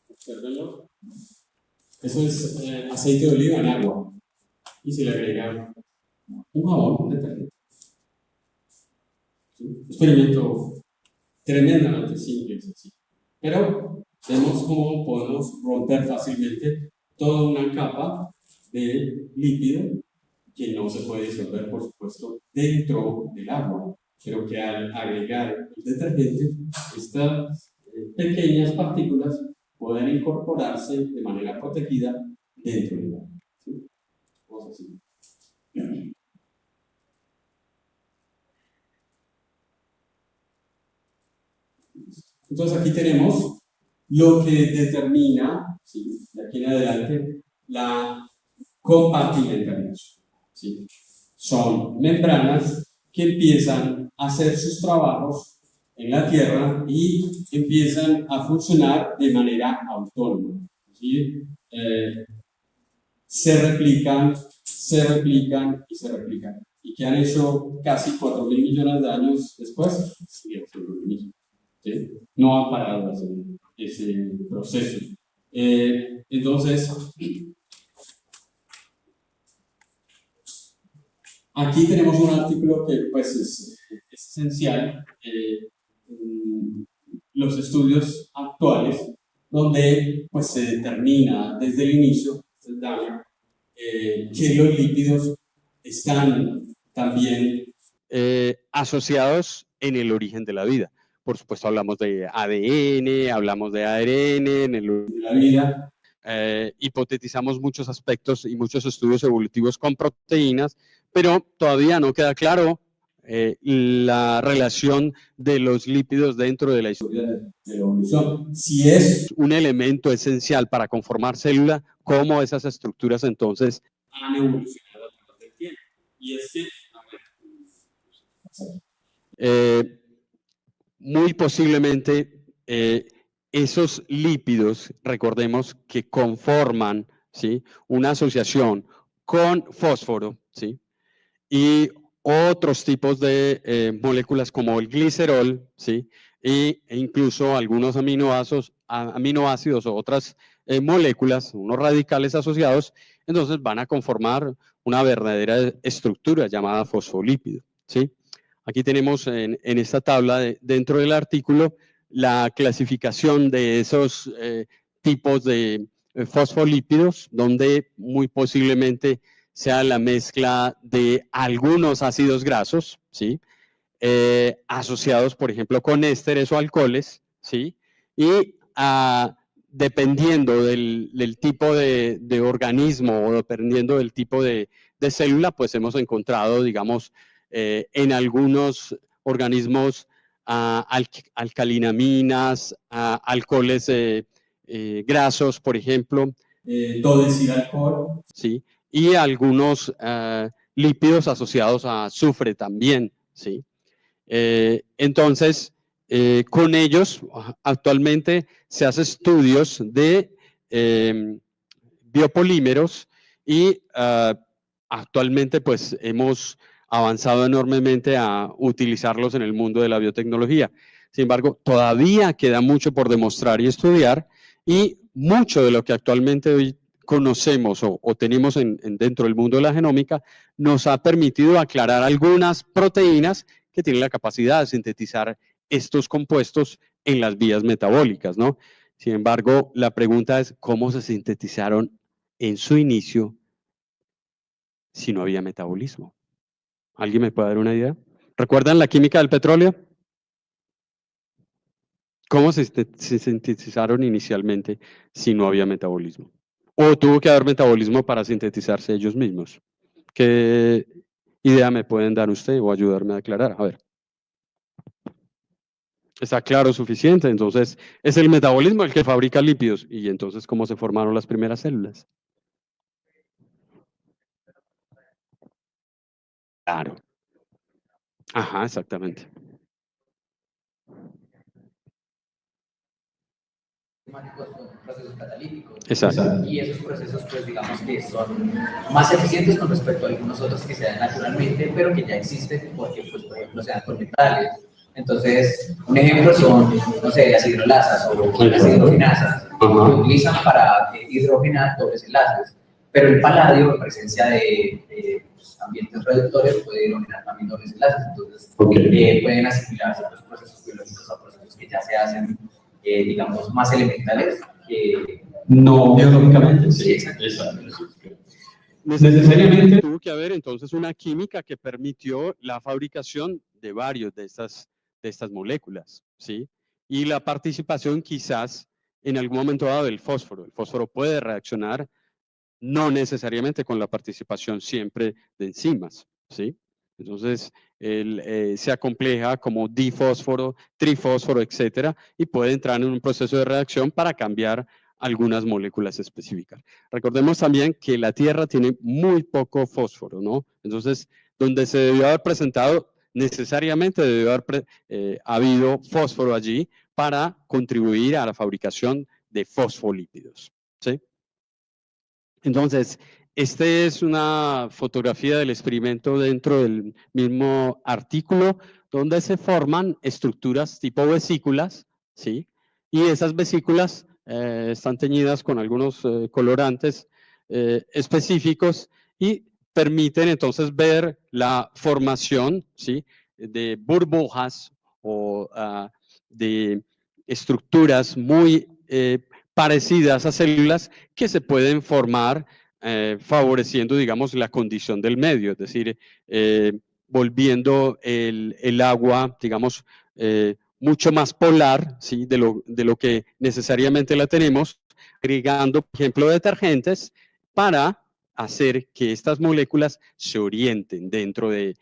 Observenlo. Eso es aceite de oliva en agua. Y se le agrega un jabón, un detergente. ¿Sí? Un experimento tremendamente simple y sencillo. Pero vemos cómo podemos romper fácilmente toda una capa de líquido que no se puede disolver, por supuesto, dentro del agua, pero que al agregar el detergente, estas pequeñas partículas pueden incorporarse de manera protegida dentro del agua. ¿Sí? Vamos a seguir. Entonces aquí tenemos lo que determina, ¿sí?, de aquí en adelante, la compartimentalización. ¿Sí? Son membranas que empiezan a hacer sus trabajos en la Tierra y empiezan a funcionar de manera autónoma. ¿Sí? Se replican y se replican. Y que han hecho casi 4.000 millones de años después, siguen siendo lo mismo. ¿Sí? No ha parado ese proceso. Entonces, aquí tenemos un artículo que pues, es esencial, los estudios actuales, donde pues, se determina desde el inicio que los lípidos están también asociados en el origen de la vida. Por supuesto, hablamos de ADN, hablamos de ARN en el origen de la vida. Hipotetizamos muchos aspectos y muchos estudios evolutivos con proteínas, pero todavía no queda claro la relación de los lípidos dentro de la historia de la evolución. Si es un elemento esencial para conformar célula, cómo esas estructuras entonces han evolucionado a través del tiempo. Y es que muy posiblemente esos lípidos, recordemos que conforman, ¿sí?, una asociación con fósforo, ¿sí?, y otros tipos de moléculas como el glicerol, ¿sí?, e incluso algunos aminoácidos o otras moléculas, unos radicales asociados, entonces van a conformar una verdadera estructura llamada fosfolípido, ¿sí? Aquí tenemos en esta tabla dentro del artículo la clasificación de esos tipos de fosfolípidos, donde muy posiblemente sea la mezcla de algunos ácidos grasos, ¿sí?, asociados, por ejemplo, con ésteres o alcoholes, ¿sí?, y dependiendo del tipo de organismo o dependiendo del tipo de célula, pues hemos encontrado, digamos, en algunos organismos alcalinaminas, alcoholes grasos, por ejemplo. Todo decir alcohol. Sí, y algunos lípidos asociados a azufre también, ¿sí? Entonces, con ellos actualmente se hacen estudios de biopolímeros y actualmente pues hemos avanzado enormemente a utilizarlos en el mundo de la biotecnología. Sin embargo, todavía queda mucho por demostrar y estudiar Y mucho de lo que actualmente hoy conocemos o tenemos dentro del mundo de la genómica nos ha permitido aclarar algunas proteínas que tienen la capacidad de sintetizar estos compuestos en las vías metabólicas, ¿no? Sin embargo, la pregunta es cómo se sintetizaron en su inicio si no había metabolismo. ¿Alguien me puede dar una idea? ¿Recuerdan la química del petróleo? ¿Cómo se sintetizaron inicialmente si no había metabolismo? ¿O tuvo que haber metabolismo para sintetizarse ellos mismos? ¿Qué idea me pueden dar usted o ayudarme a aclarar? A ver. Está claro, suficiente. Entonces, es el metabolismo el que fabrica lípidos. ¿Y entonces cómo se formaron las primeras células? Claro. Ajá, exactamente. Son procesos catalíticos. Exacto. Y esos procesos, pues digamos que son más eficientes con respecto a algunos otros que se dan naturalmente, pero que ya existen porque, pues, por ejemplo, se dan con metales. Entonces, un ejemplo son, no sé, las hidrolasas o las hidrogenasas, que utilizan para hidrogenar dobles enlaces. Pero el paladio, en presencia de pues, ambientes reductores, puede hidrogenar también dobles enlaces. Entonces, pueden asimilarse los procesos biológicos a procesos que ya se hacen digamos, más elementales. No biológicamente. Sí, exacto. Necesariamente tuvo que haber entonces una química que permitió la fabricación de varios de estas moléculas, ¿sí? Y la participación quizás en algún momento dado del fósforo. El fósforo puede reaccionar no necesariamente con la participación siempre de enzimas, ¿sí? Entonces, se acompleja como difósforo, trifósforo, etcétera, y puede entrar en un proceso de reacción para cambiar algunas moléculas específicas. Recordemos también que la Tierra tiene muy poco fósforo, ¿no? Entonces, donde se debió haber presentado, necesariamente debió haber habido fósforo allí para contribuir a la fabricación de fosfolípidos, ¿sí? Entonces, esta es una fotografía del experimento dentro del mismo artículo, donde se forman estructuras tipo vesículas, ¿sí? Y esas vesículas están teñidas con algunos colorantes específicos y permiten entonces ver la formación, ¿sí? De burbujas o de estructuras muy parecidas a células que se pueden formar favoreciendo, digamos, la condición del medio, es decir, volviendo el agua, digamos, mucho más polar, ¿sí? de lo que necesariamente la tenemos, agregando, por ejemplo, detergentes para hacer que estas moléculas se orienten dentro de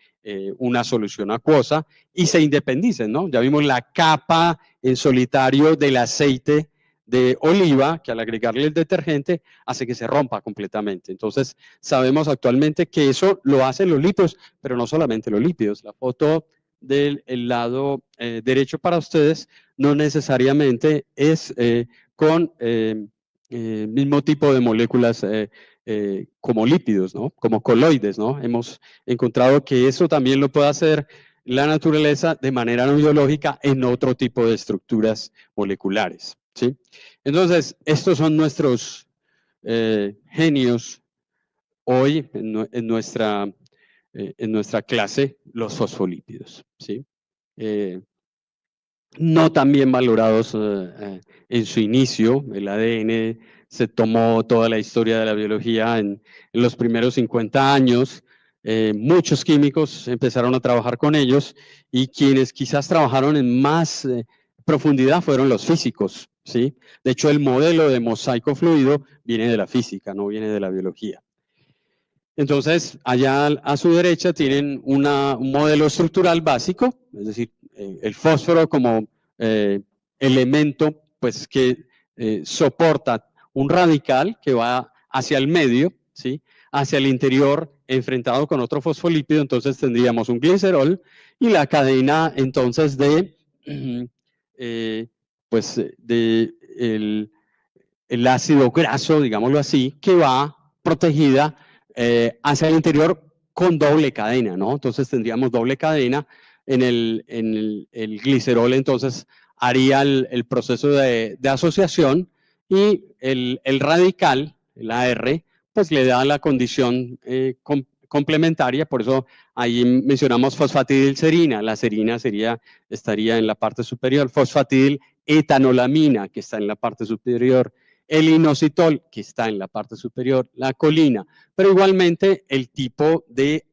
una solución acuosa y se independicen, ¿no? Ya vimos la capa en solitario del aceite de oliva, que al agregarle el detergente hace que se rompa completamente. Entonces, sabemos actualmente que eso lo hacen los lípidos, pero no solamente los lípidos. La foto del lado derecho para ustedes no necesariamente es con mismo tipo de moléculas como lípidos, ¿no? Como coloides, ¿no? Hemos encontrado que eso también lo puede hacer la naturaleza de manera no biológica en otro tipo de estructuras moleculares, ¿sí? Entonces, estos son nuestros genios hoy en nuestra clase, los fosfolípidos, ¿sí? No tan bien valorados en su inicio. El ADN se tomó toda la historia de la biología en los primeros 50 años. Muchos químicos empezaron a trabajar con ellos y quienes quizás trabajaron en más profundidad fueron los físicos, ¿sí? De hecho, el modelo de mosaico fluido viene de la física, no viene de la biología. Entonces, allá a su derecha tienen un modelo estructural básico, es decir, el fósforo como elemento pues, que soporta un radical que va hacia el medio, ¿sí? Hacia el interior enfrentado con otro fosfolípido, entonces tendríamos un glicerol y la cadena entonces de, pues, de el ácido graso, digámoslo así, que va protegida hacia el interior con doble cadena, ¿no? Entonces tendríamos doble cadena en el glicerol, entonces haría el proceso de asociación y el radical, el AR, pues le da la condición complementaria, por eso ahí mencionamos fosfatidilserina, la serina estaría en la parte superior, fosfatidiletoanolamina, que está en la parte superior, el inositol, que está en la parte superior, la colina, pero igualmente el tipo de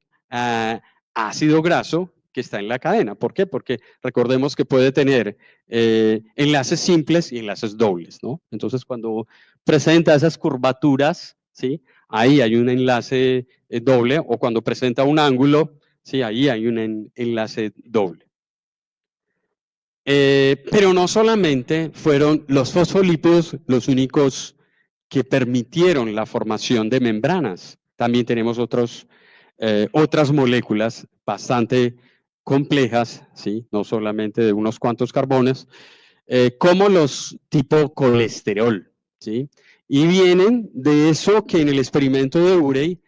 ácido graso que está en la cadena. ¿Por qué? Porque recordemos que puede tener enlaces simples y enlaces dobles, ¿no? Entonces, cuando presenta esas curvaturas, ¿sí? Ahí hay un enlace doble, o cuando presenta un ángulo, ¿sí? Ahí hay un enlace doble. Pero no solamente fueron los fosfolípidos los únicos que permitieron la formación de membranas. También tenemos otras moléculas bastante complejas, ¿sí? No solamente de unos cuantos carbones, como los tipo colesterol, ¿sí? Y vienen de eso que en el experimento de Urey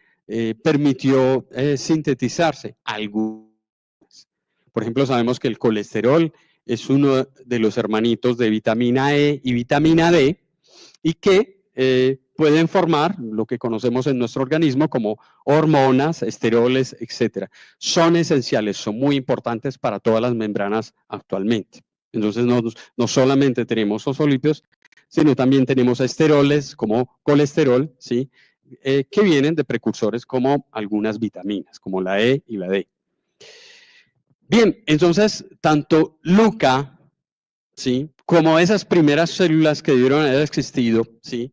permitió sintetizarse algunas. Por ejemplo, sabemos que el colesterol es uno de los hermanitos de vitamina E y vitamina D, y que pueden formar lo que conocemos en nuestro organismo como hormonas, esteroles, etcétera. Son esenciales, son muy importantes para todas las membranas actualmente. Entonces, no solamente tenemos fosfolípidos, sino también tenemos esteroles como colesterol, ¿sí? Que vienen de precursores como algunas vitaminas, como la E y la D. Bien, entonces, tanto Luca, ¿sí? Como esas primeras células que debieron haber existido, ¿sí?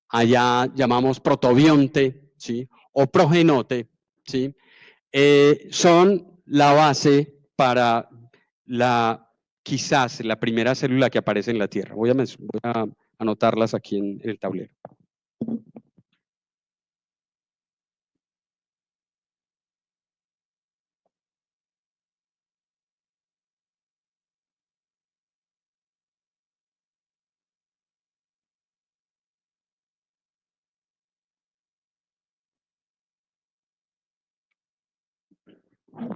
Allá llamamos protobionte, ¿sí? O progenote, ¿sí? Son la base para quizás la primera célula que aparece en la Tierra. Voy a anotarlas aquí en el tablero.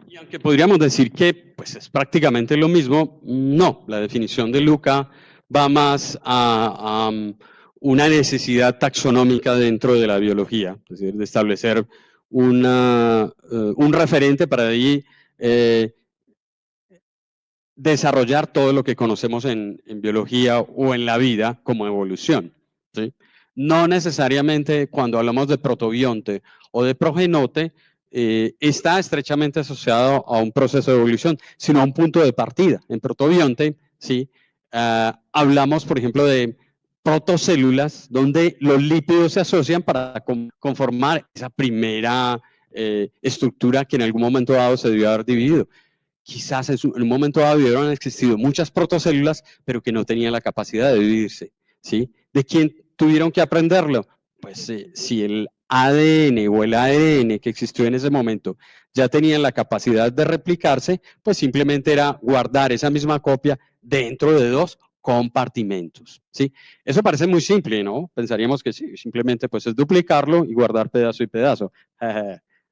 Y aunque podríamos decir que pues, es prácticamente lo mismo, no, la definición de Luca va más a una necesidad taxonómica dentro de la biología, es decir, de establecer un referente para ahí desarrollar todo lo que conocemos en biología o en la vida como evolución, ¿sí? No necesariamente cuando hablamos de protobionte o de progenote, está estrechamente asociado a un proceso de evolución, sino a un punto de partida. En protobionte, ¿sí? Hablamos, por ejemplo, de protocélulas donde los lípidos se asocian para conformar esa primera estructura que en algún momento dado se debió haber dividido. Quizás en un momento dado hubieran existido muchas protocélulas, pero que no tenían la capacidad de dividirse, ¿sí? ¿De quién tuvieron que aprenderlo? Pues si el ADN o el ARN que existió en ese momento ya tenían la capacidad de replicarse, pues simplemente era guardar esa misma copia dentro de dos compartimentos, ¿sí? Eso parece muy simple, ¿no? Pensaríamos que sí, simplemente pues es duplicarlo y guardar pedazo y pedazo.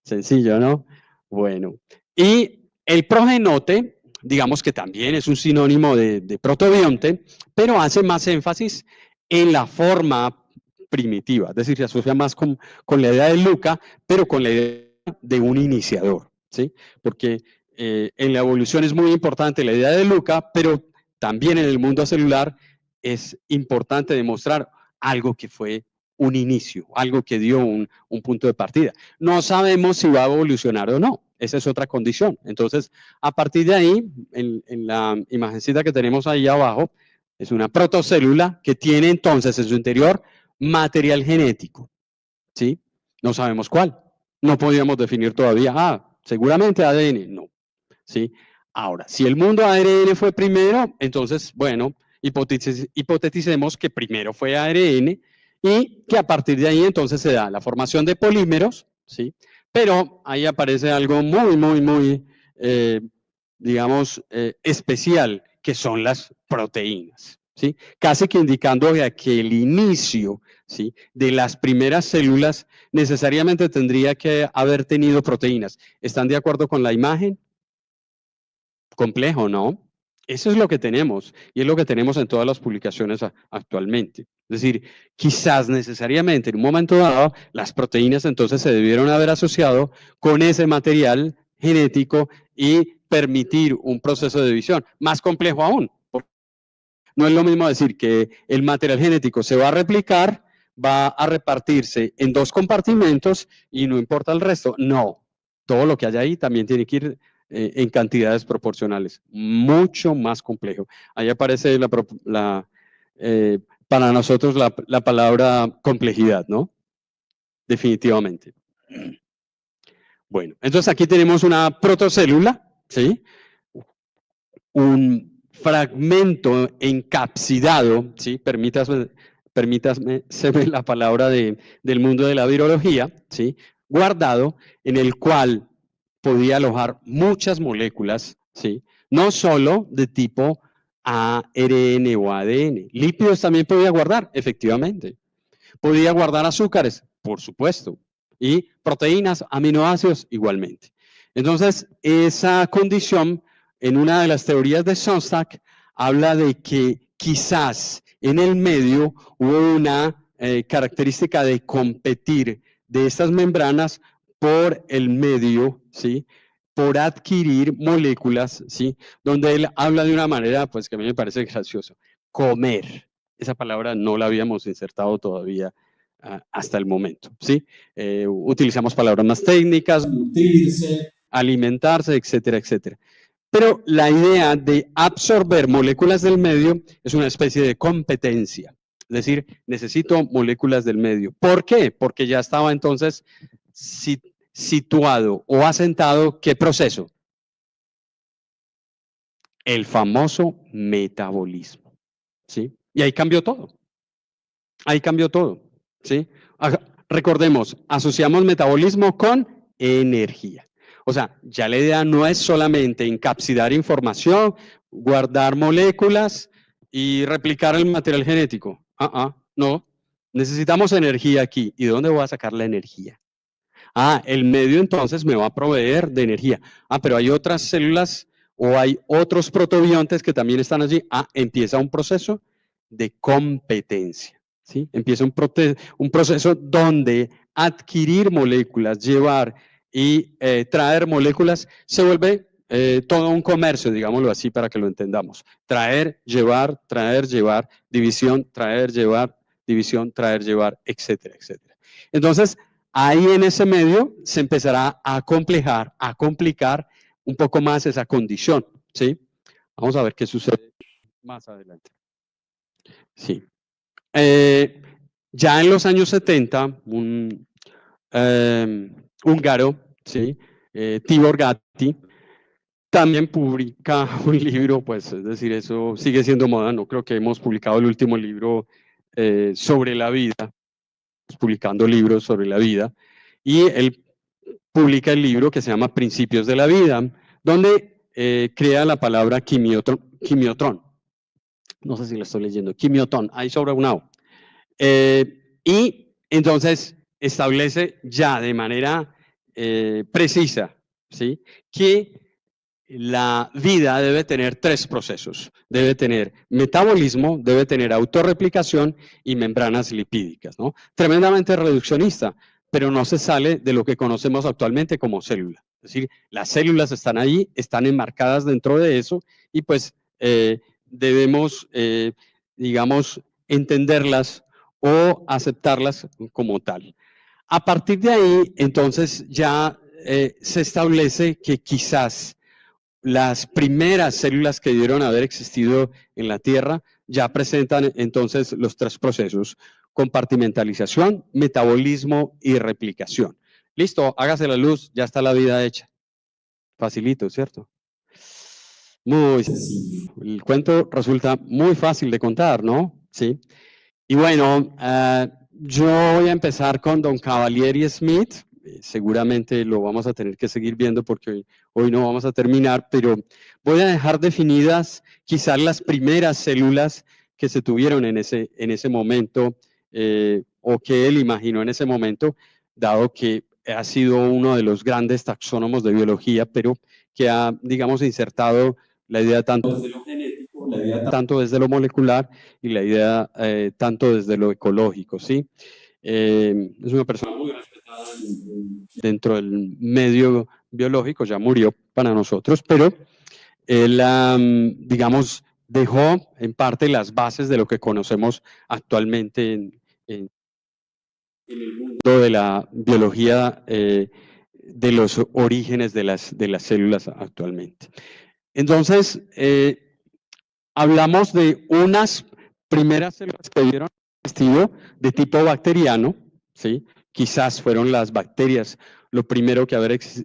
Sencillo, ¿no? Bueno, y el progenote, digamos que también es un sinónimo de protobionte, pero hace más énfasis en la forma primitiva, es decir, se asocia más con la idea de Luca, pero con la idea de un iniciador, ¿sí? Porque en la evolución es muy importante la idea de Luca, pero también en el mundo celular es importante demostrar algo que fue un inicio, algo que dio un punto de partida. No sabemos si va a evolucionar o no, esa es otra condición. Entonces, a partir de ahí, en la imagencita que tenemos ahí abajo, es una protocélula que tiene entonces en su interior material genético, ¿sí? No sabemos cuál. No podíamos definir todavía, seguramente ADN, no, ¿sí? Ahora, si el mundo ARN fue primero, entonces, bueno, hipoteticemos que primero fue ARN y que a partir de ahí entonces se da la formación de polímeros, ¿sí? Pero ahí aparece algo muy, digamos, especial, que son las proteínas, ¿sí? Casi que indicando que el inicio, ¿sí? De las primeras células necesariamente tendría que haber tenido proteínas. ¿Están de acuerdo con la imagen? Complejo, ¿no? Eso es lo que tenemos, y es lo que tenemos en todas las publicaciones actualmente. Es decir, quizás necesariamente en un momento dado, las proteínas entonces se debieron haber asociado con ese material genético y permitir un proceso de división más complejo aún. No es lo mismo decir que el material genético se va a replicar, va a repartirse en 2 compartimentos y no importa el resto. No, todo lo que haya ahí también tiene que ir en cantidades proporcionales. Mucho más complejo. Ahí aparece para nosotros la palabra complejidad, ¿no? Definitivamente. Bueno, entonces aquí tenemos una protocélula, ¿sí? Un fragmento encapsidado, ¿sí? Permítaseme la palabra del mundo de la virología, ¿sí? Guardado, en el cual podía alojar muchas moléculas, ¿sí? No solo de tipo ARN o ADN. Lípidos también podía guardar, efectivamente. Podía guardar azúcares, por supuesto. Y proteínas, aminoácidos, igualmente. Entonces, esa condición, en una de las teorías de Sonstag, habla de que quizás en el medio hubo una característica de competir de estas membranas por el medio, ¿sí? Por adquirir moléculas, ¿sí? Donde él habla de una manera, pues que a mí me parece gracioso, comer. Esa palabra no la habíamos insertado todavía hasta el momento, ¿sí? Utilizamos palabras más técnicas, Nutrirse. Alimentarse, etcétera, etcétera. Pero la idea de absorber moléculas del medio es una especie de competencia. Es decir, necesito moléculas del medio. ¿Por qué? Porque ya estaba entonces situado o asentado, ¿qué proceso? El famoso metabolismo, ¿sí? Y ahí cambió todo. Ahí cambió todo, ¿sí? Recordemos, asociamos metabolismo con energía. O sea, ya la idea no es solamente encapsidar información, guardar moléculas y replicar el material genético. No. Necesitamos energía aquí. ¿Y de dónde voy a sacar la energía? El medio entonces me va a proveer de energía. Pero hay otras células o hay otros protobiontes que también están allí. Empieza un proceso de competencia. ¿Sí? Empieza un proceso donde adquirir moléculas, llevar y traer moléculas se vuelve todo un comercio, digámoslo así para que lo entendamos. Traer, llevar, división, traer, llevar, división, traer, llevar, etcétera, etcétera. Entonces, ahí en ese medio se empezará a complicar un poco más esa condición, ¿sí? Vamos a ver qué sucede más adelante. Sí. Ya en los años 70, un húngaro, ¿sí? Tibor Gatti, también publica un libro, pues es decir, eso sigue siendo moda, no creo que hemos publicado el último libro sobre la vida, publicando libros sobre la vida, y él publica el libro que se llama Principios de la Vida, donde crea la palabra quimiotrón. No sé si lo estoy leyendo, quimiotón, ahí sobra un A. Y entonces establece ya de manera precisa, ¿sí? Que la vida debe tener 3 procesos. Debe tener metabolismo, debe tener autorreplicación y membranas lipídicas, ¿no? Tremendamente reduccionista, pero no se sale de lo que conocemos actualmente como célula. Es decir, las células están ahí, están enmarcadas dentro de eso y pues debemos, digamos, entenderlas o aceptarlas como tal. A partir de ahí, entonces, ya se establece que quizás las primeras células que debieron haber existido en la Tierra ya presentan entonces los 3 procesos: compartimentalización, metabolismo y replicación. Listo, hágase la luz, ya está la vida hecha. Facilito, ¿cierto? Muy sencillo. El cuento resulta muy fácil de contar, ¿no? Sí. Y bueno, yo voy a empezar con don Cavalieri Smith. Seguramente lo vamos a tener que seguir viendo porque hoy no vamos a terminar, pero voy a dejar definidas quizás las primeras células que se tuvieron en ese momento o que él imaginó en ese momento, dado que ha sido uno de los grandes taxónomos de biología, pero que ha, digamos, insertado la idea tanto de lo genético la idea tanto desde lo molecular y la idea tanto desde lo ecológico, ¿sí? Es una persona muy respetada dentro del medio biológico, ya murió para nosotros, pero él, digamos, dejó en parte las bases de lo que conocemos actualmente en el mundo de la biología, de los orígenes de las células actualmente. Entonces, hablamos de unas primeras células que dieron existido de tipo bacteriano, ¿sí? Quizás fueron las bacterias lo primero que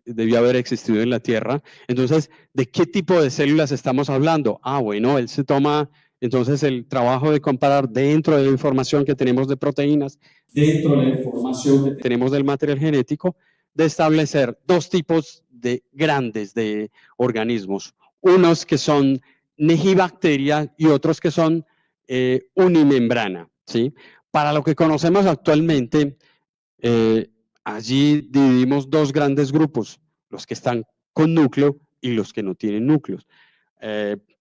debió haber existido en la Tierra. Entonces, ¿de qué tipo de células estamos hablando? Bueno, él se toma entonces el trabajo de comparar dentro de la información que tenemos de proteínas, dentro de la información que tenemos del material genético, de establecer dos tipos de grandes de organismos. Unos que son Negibacteria y otros que son unimembrana, ¿sí? Para lo que conocemos actualmente, allí dividimos dos grandes grupos, los que están con núcleo y los que no tienen núcleos.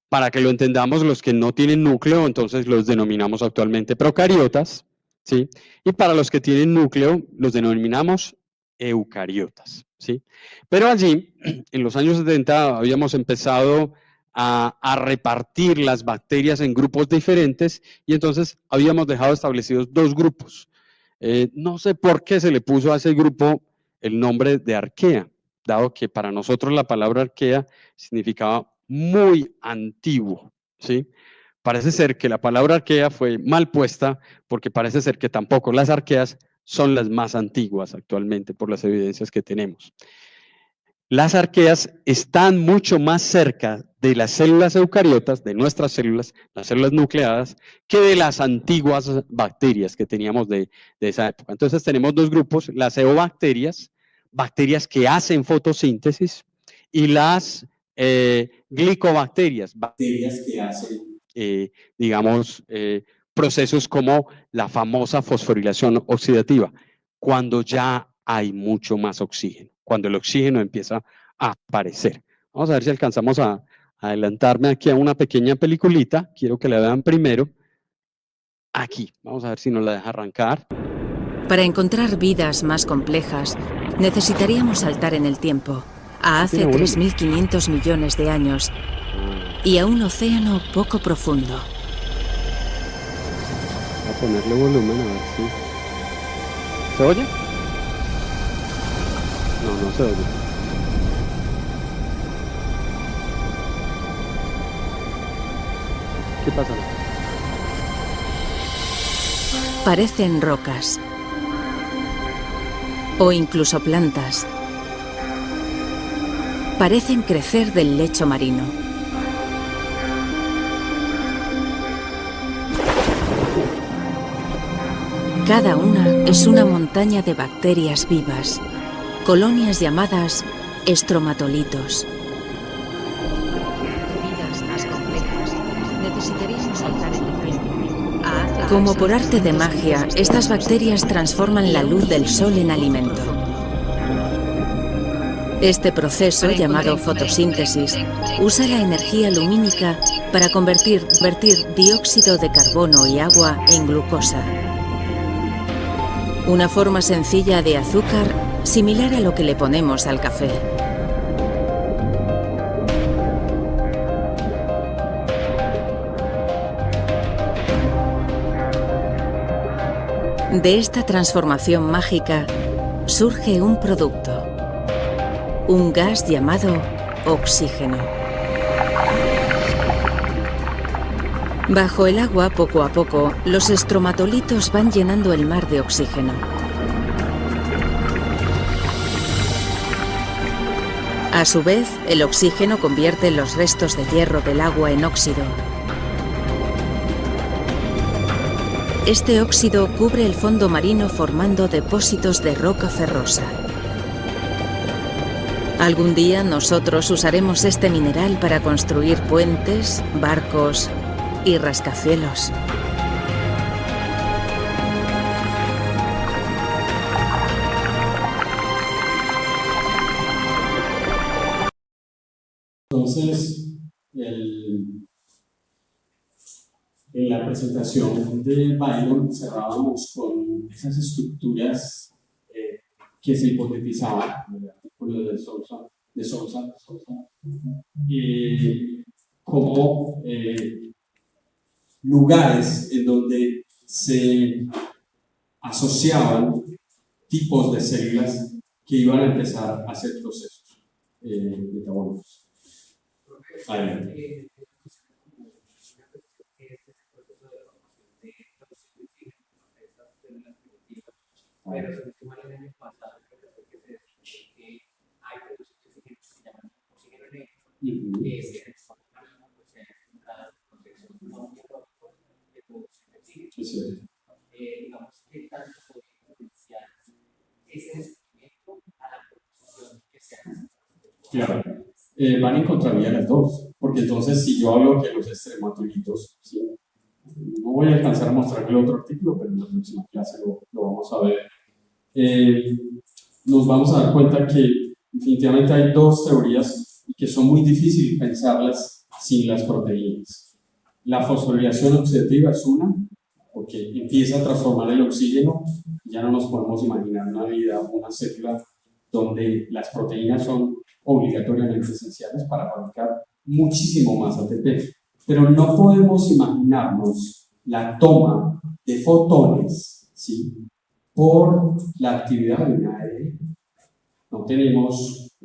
Para que lo entendamos, los que no tienen núcleo, entonces los denominamos actualmente procariotas, ¿sí? Y para los que tienen núcleo, los denominamos eucariotas, ¿sí? Pero allí, en los años 70, habíamos empezado a repartir las bacterias en grupos diferentes y entonces habíamos dejado establecidos dos grupos. No sé por qué se le puso a ese grupo el nombre de arquea, dado que para nosotros la palabra arquea significaba muy antiguo, ¿sí? Parece ser que la palabra arquea fue mal puesta porque parece ser que tampoco las arqueas son las más antiguas actualmente por las evidencias que tenemos. Las arqueas están mucho más cerca de las células eucariotas, de nuestras células, las células nucleadas, que de las antiguas bacterias que teníamos de esa época. Entonces tenemos dos grupos, las eubacterias, bacterias que hacen fotosíntesis, y las glicobacterias, bacterias que hacen, digamos, procesos como la famosa fosforilación oxidativa, cuando ya hay mucho más oxígeno, cuando el oxígeno empieza a aparecer. Vamos a ver si alcanzamos a adelantarme aquí a una pequeña peliculita. Quiero que la vean primero. Aquí, vamos a ver si nos la deja arrancar. Para encontrar vidas más complejas, necesitaríamos saltar en el tiempo, a hace 3.500 millones de años, y a un océano poco profundo. Voy a ponerle volumen a ver si... ¿Se oye? No, no se oye. ¿Qué pasa? Parecen rocas. O incluso plantas. Parecen crecer del lecho marino. Cada una es una montaña de bacterias vivas, colonias llamadas estromatolitos. Como por arte de magia, estas bacterias transforman la luz del sol en alimento. Este proceso, llamado fotosíntesis, usa la energía lumínica para convertir dióxido de carbono y agua en glucosa. Una forma sencilla de azúcar similar a lo que le ponemos al café. De esta transformación mágica surge un producto, un gas llamado oxígeno. Bajo el agua, poco a poco, los estromatolitos van llenando el mar de oxígeno. A su vez, el oxígeno convierte los restos de hierro del agua en óxido. Este óxido cubre el fondo marino formando depósitos de roca ferrosa. Algún día nosotros usaremos este mineral para construir puentes, barcos y rascacielos. Entonces, en la presentación de Byron cerrábamos con esas estructuras que se hipotetizaban en el artículo de Sousa, como lugares en donde se asociaban tipos de células que iban a empezar a hacer procesos metabólicos. Adelante. Pero se estima el año pasado que hay productos que se llaman oxígeno negro, que se exportan a la protección biológica de producción de oxígeno. Digamos que tanto podría potenciar ese descubrimiento a la producción que se hace. Claro, van en contravía las dos, porque entonces si yo hablo que los estrematolitos, ¿sí? No voy a alcanzar a mostrar el otro artículo, pero en la próxima clase lo vamos a ver. Nos vamos a dar cuenta que definitivamente hay dos teorías que son muy difíciles pensarlas sin las proteínas. La fosforilación oxidativa es una, porque empieza a transformar el oxígeno. Ya no nos podemos imaginar una vida, una célula donde las proteínas son obligatoriamente esenciales para fabricar muchísimo más ATP. Pero no podemos imaginarnos la toma de fotones, ¿sí?, por la actividad de una ARN. No tenemos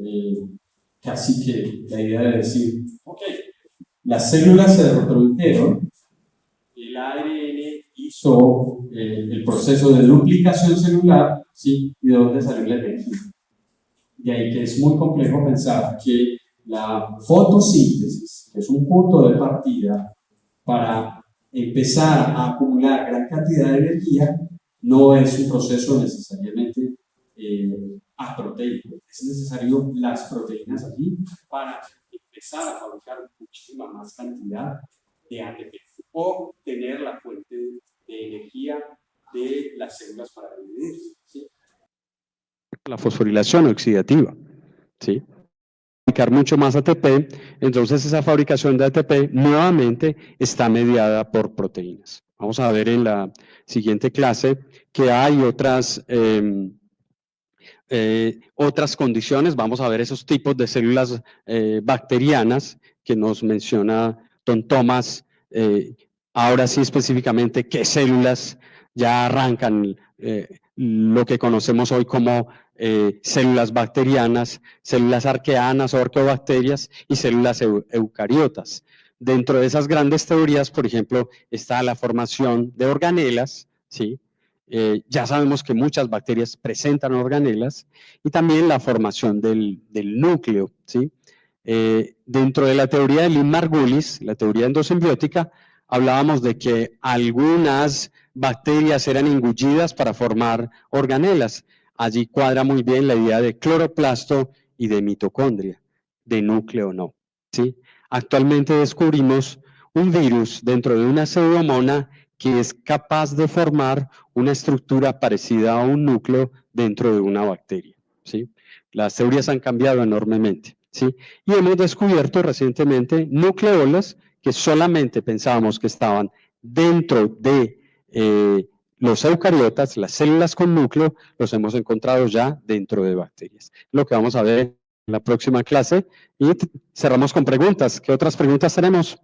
casi que la idea de decir, ok, las células se reprodujeron, el ARN hizo el proceso de duplicación celular, ¿sí?, y de dónde salió la energía. De ahí que es muy complejo pensar que la fotosíntesis, que es un punto de partida para empezar a acumular gran cantidad de energía, no es un proceso necesariamente aproteico. Es necesario las proteínas allí para empezar a fabricar muchísima más cantidad de ATP o tener la fuente de energía de las células para vivir, ¿sí? La fosforilación oxidativa, ¿sí? Fabricar mucho más ATP, entonces esa fabricación de ATP nuevamente está mediada por proteínas. Vamos a ver en la siguiente clase que hay otras condiciones. Vamos a ver esos tipos de células bacterianas que nos menciona Don Thomas. Ahora sí específicamente qué células ya arrancan lo que conocemos hoy como células bacterianas, células arqueanas o arqueobacterias y células eucariotas. Dentro de esas grandes teorías, por ejemplo, está la formación de organelas, ¿sí? Ya sabemos que muchas bacterias presentan organelas y también la formación del núcleo, ¿sí? Dentro de la teoría de Lynn-Margulis, la teoría endosimbiótica, hablábamos de que algunas bacterias eran engullidas para formar organelas. Allí cuadra muy bien la idea de cloroplasto y de mitocondria, de núcleo no, ¿sí? Actualmente descubrimos un virus dentro de una pseudomona que es capaz de formar una estructura parecida a un núcleo dentro de una bacteria, ¿sí? Las teorías han cambiado enormemente, ¿sí? Y hemos descubierto recientemente nucleolas que solamente pensábamos que estaban dentro de los eucariotas, las células con núcleo, los hemos encontrado ya dentro de bacterias. Lo que vamos a ver en la próxima clase y cerramos con preguntas. ¿Qué otras preguntas tenemos?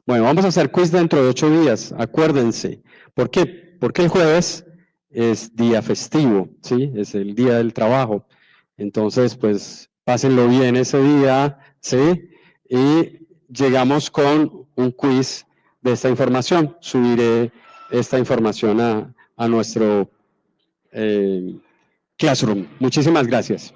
Bueno, vamos a hacer quiz dentro de 8 días, acuérdense. ¿Por qué? Porque el jueves es día festivo, ¿sí? Es el día del trabajo. Entonces, pues, pásenlo bien ese día, ¿sí? Y llegamos con un quiz de esta información. Subiré esta información a nuestro Classroom. Muchísimas gracias.